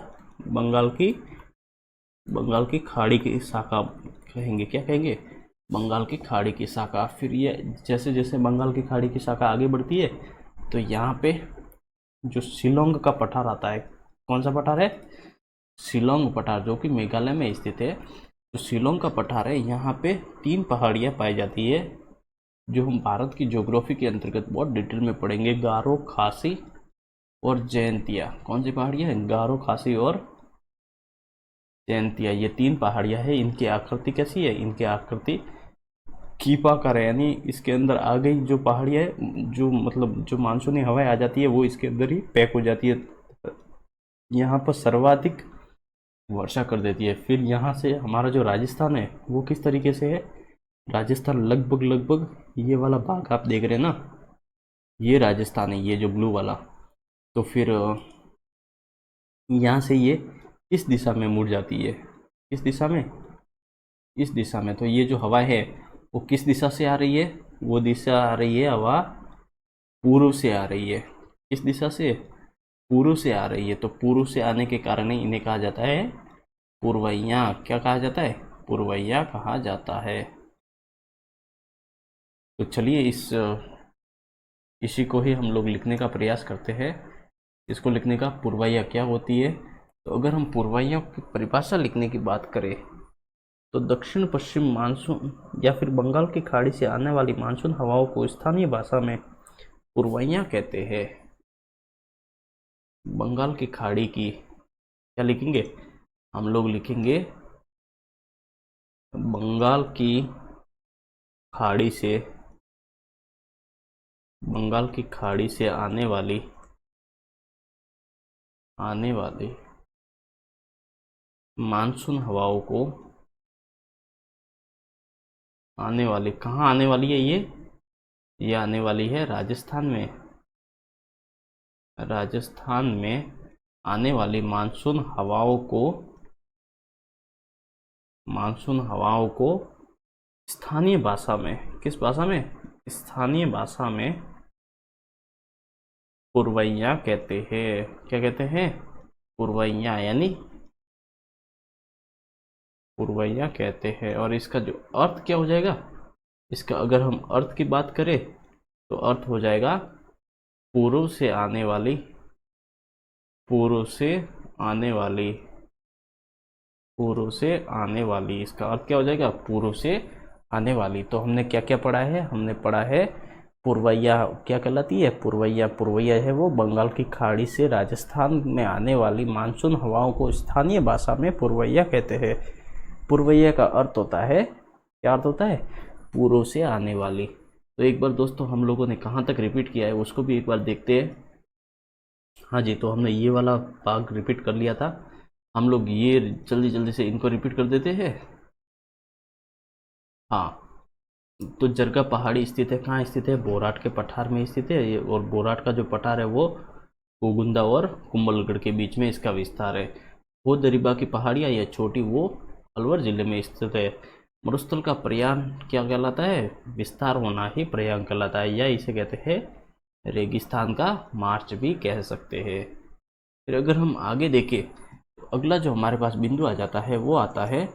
S1: बंगाल की खाड़ी की शाखा कहेंगे। क्या कहेंगे? बंगाल की खाड़ी की शाखा। फिर ये जैसे जैसे बंगाल की खाड़ी की शाखा आगे बढ़ती है तो यहाँ पे जो शिलोंग का पठार आता है, कौन सा पठार है? शिलोंग पठार, जो कि मेघालय में स्थित है। जो शिलोंग का पठार है, यहाँ पे 3 पहाड़ियाँ पाई जाती है, जो हम भारत की ज्योग्राफी के अंतर्गत बहुत डिटेल में पढ़ेंगे। गारो, खासी और जयंतिया। कौन सी पहाड़ियाँ हैं? गारो, खासी और जयंतिया। ये 3 पहाड़ियाँ हैं। इनकी आकृति कैसी है? इनकी आकृति कीपाकार है, यानी इसके अंदर आ गई जो पहाड़ियाँ है, जो मतलब जो मानसूनी हवाएं आ जाती है वो इसके अंदर ही पैक हो जाती है, यहाँ पर सर्वाधिक वर्षा कर देती है। फिर यहाँ से हमारा जो राजस्थान है वो किस तरीके से है? राजस्थान लगभग लगभग ये वाला भाग आप देख रहे हैं ना, ये राजस्थान है, ये जो ब्लू वाला। तो फिर यहाँ से ये इस दिशा में मुड़ जाती है। किस दिशा में? इस दिशा में। तो ये जो हवा है वो किस दिशा से आ रही है? वो दिशा आ रही है, हवा पूर्व से आ रही है। किस दिशा से? पूर्व से आ रही है। तो पूर्व से आने के कारण ही इन्हें कहा जाता है पूर्वइयाँ। क्या कहा जाता है? पूर्वइयाँ कहा जाता है। तो चलिए इसी को ही हम लोग लिखने का प्रयास करते हैं। इसको लिखने का, पूर्वइयाँ क्या होती है। तो अगर हम पूर्वइयों की परिभाषा लिखने की बात करें तो दक्षिण पश्चिम मानसून या फिर बंगाल की खाड़ी से आने वाली मानसून हवाओं को स्थानीय भाषा में पूर्वइयाँ कहते हैं। बंगाल की खाड़ी की क्या लिखेंगे? हम लोग लिखेंगे बंगाल की खाड़ी से, बंगाल की खाड़ी से आने वाली मानसून हवाओं को, आने वाली, कहाँ आने वाली है ये आने वाली है राजस्थान में। राजस्थान में आने वाली मानसून हवाओं को स्थानीय भाषा में, किस भाषा में? स्थानीय भाषा में पूर्वइयाँ कहते हैं। क्या कहते हैं? पूर्वइयाँ, यानी पूर्वइयाँ कहते हैं। और इसका जो अर्थ क्या हो जाएगा? इसका अगर हम अर्थ की बात करें तो अर्थ हो जाएगा पूर्व से आने वाली, पूर्व से आने वाली पूर्व से आने वाली, इसका अर्थ क्या हो जाएगा, पूर्व से आने वाली। तो हमने क्या क्या पढ़ा है, हमने पढ़ा है पूर्वैया क्या कहलाती है, पूर्वैया। पूर्वैया है वो बंगाल की खाड़ी से राजस्थान में आने वाली मानसून हवाओं को स्थानीय भाषा में पूर्वैया कहते हैं। पूर्वैया का अर्थ होता है, क्या अर्थ होता है, पूर्व से आने वाली। तो एक बार दोस्तों हम लोगों ने कहाँ तक रिपीट किया है उसको भी एक बार देखते हैं। हाँ जी, तो हमने ये वाला भाग रिपीट कर लिया था, हम लोग ये जल्दी जल्दी से इनको रिपीट कर देते हैं। हाँ, तो जरगा पहाड़ी स्थित है, कहाँ स्थित है, बोराट के पठार में स्थित है ये। और बोराट का जो पठार है वो गोगुंदा और कुंभलगढ़ के बीच में इसका विस्तार है। वो दरिबा की पहाड़ियाँ या छोटी वो अलवर जिले में स्थित है। मरुस्थल का प्रयाण क्या कहलाता है, विस्तार होना ही प्रयाण कहलाता है, या इसे कहते हैं रेगिस्तान का मार्च भी कह सकते हैं। फिर अगर हम आगे देखें तो अगला जो हमारे पास बिंदु आ जाता है वो आता है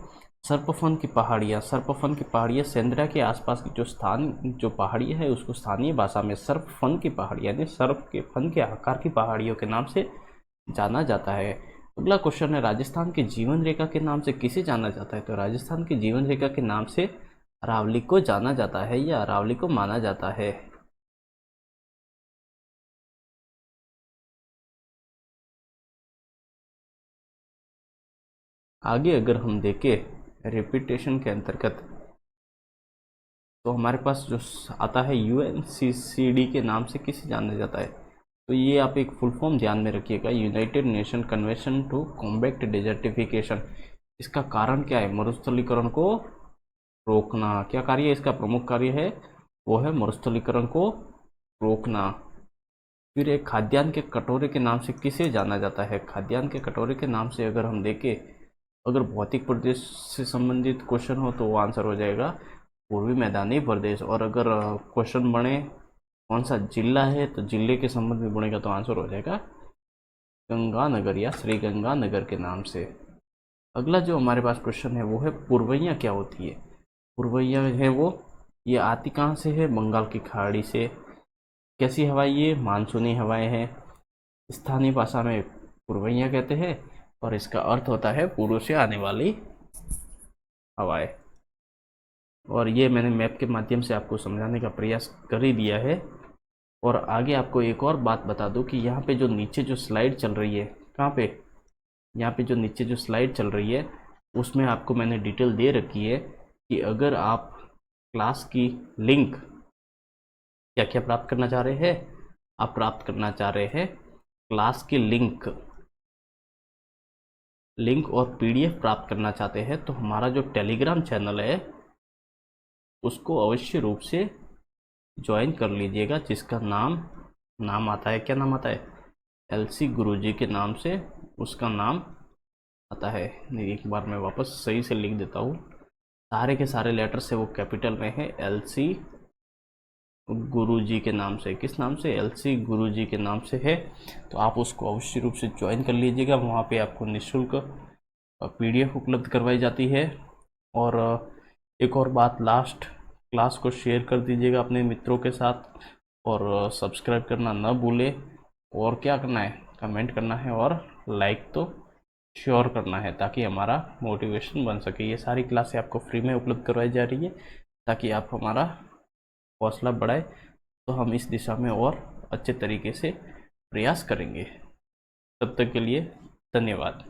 S1: सर्पफन की पहाड़ियाँ। सर्पफन की पहाड़ियाँ सेंद्रा के आसपास की जो पहाड़ियाँ है उसको स्थानीय भाषा में सर्पफन की पहाड़ियाँ यानी सर्प के फन के आकार की पहाड़ियों के नाम से जाना जाता है। अगला क्वेश्चन है राजस्थान की जीवन रेखा के नाम से किसे जाना जाता है, तो राजस्थान की जीवन रेखा के नाम से अरावली को जाना जाता है या अरावली को माना जाता है। आगे अगर हम देखें रिपीटेशन के अंतर्गत तो हमारे पास जो आता है यूएनसीसीडी के नाम से किसे जाना जाता है, तो ये आप एक फुल फॉर्म ध्यान में रखिएगा, United Nation convention to combat desertification. इसका कारण क्या है, मरुस्थलीकरण को रोकना। क्या कार्य है इसका, प्रमुख कार्य है वो है मरुस्थलीकरण को रोकना। फिर एक खाद्यान्न के कटोरे के नाम से किसे जाना जाता है, खाद्यान्न के कटोरे के नाम से अगर हम देखें, अगर भौतिक प्रदेश से संबंधित क्वेश्चन हो तो वो आंसर हो जाएगा पूर्वी मैदानी प्रदेश। और अगर क्वेश्चन बने कौन सा जिला है तो जिले के संबंध में बनेगा तो आंसर हो जाएगा गंगानगर या श्री गंगानगर के नाम से। अगला जो हमारे पास क्वेश्चन है वो है पूर्वैया क्या होती है। पूर्वैया है वो, ये आती कहाँ से है, बंगाल की खाड़ी से। कैसी हवाएं, ये मानसूनी हवाएं हैं। स्थानीय भाषा में पूर्वैया कहते हैं और इसका अर्थ होता है पूर्व से आने वाली हवाएं। और ये मैंने मैप के माध्यम से आपको समझाने का प्रयास कर ही दिया है। और आगे आपको एक और बात बता दूं कि यहाँ पे जो नीचे जो स्लाइड चल रही है, कहाँ पे, यहाँ पे जो नीचे जो स्लाइड चल रही है उसमें आपको मैंने डिटेल दे रखी है कि अगर आप क्लास की लिंक क्या क्या प्राप्त करना चाह रहे हैं, आप प्राप्त करना चाह रहे हैं क्लास की लिंक और पीडीएफ प्राप्त करना चाहते हैं तो हमारा जो टेलीग्राम चैनल है उसको अवश्य रूप से ज्वाइन कर लीजिएगा, जिसका नाम आता है, क्या नाम आता है, एलसी गुरुजी के नाम से उसका नाम आता है। एक बार मैं वापस सही से लिख देता हूँ, सारे के सारे लेटर से वो कैपिटल में है, एलसी गुरुजी के नाम से। किस नाम से, एलसी गुरुजी के नाम से है। तो आप उसको अवश्य रूप से ज्वाइन कर लीजिएगा, वहाँ पे आपको निःशुल्क पीडीएफ उपलब्ध करवाई जाती है। और एक और बात, लास्ट क्लास को शेयर कर दीजिएगा अपने मित्रों के साथ और सब्सक्राइब करना न भूलें। और क्या करना है, कमेंट करना है और लाइक तो श्योर करना है ताकि हमारा मोटिवेशन बन सके। ये सारी क्लासें आपको फ्री में उपलब्ध करवाई जा रही है ताकि आप हमारा हौसला बढ़ाए, तो हम इस दिशा में और अच्छे तरीके से प्रयास करेंगे। तब तक के लिए धन्यवाद।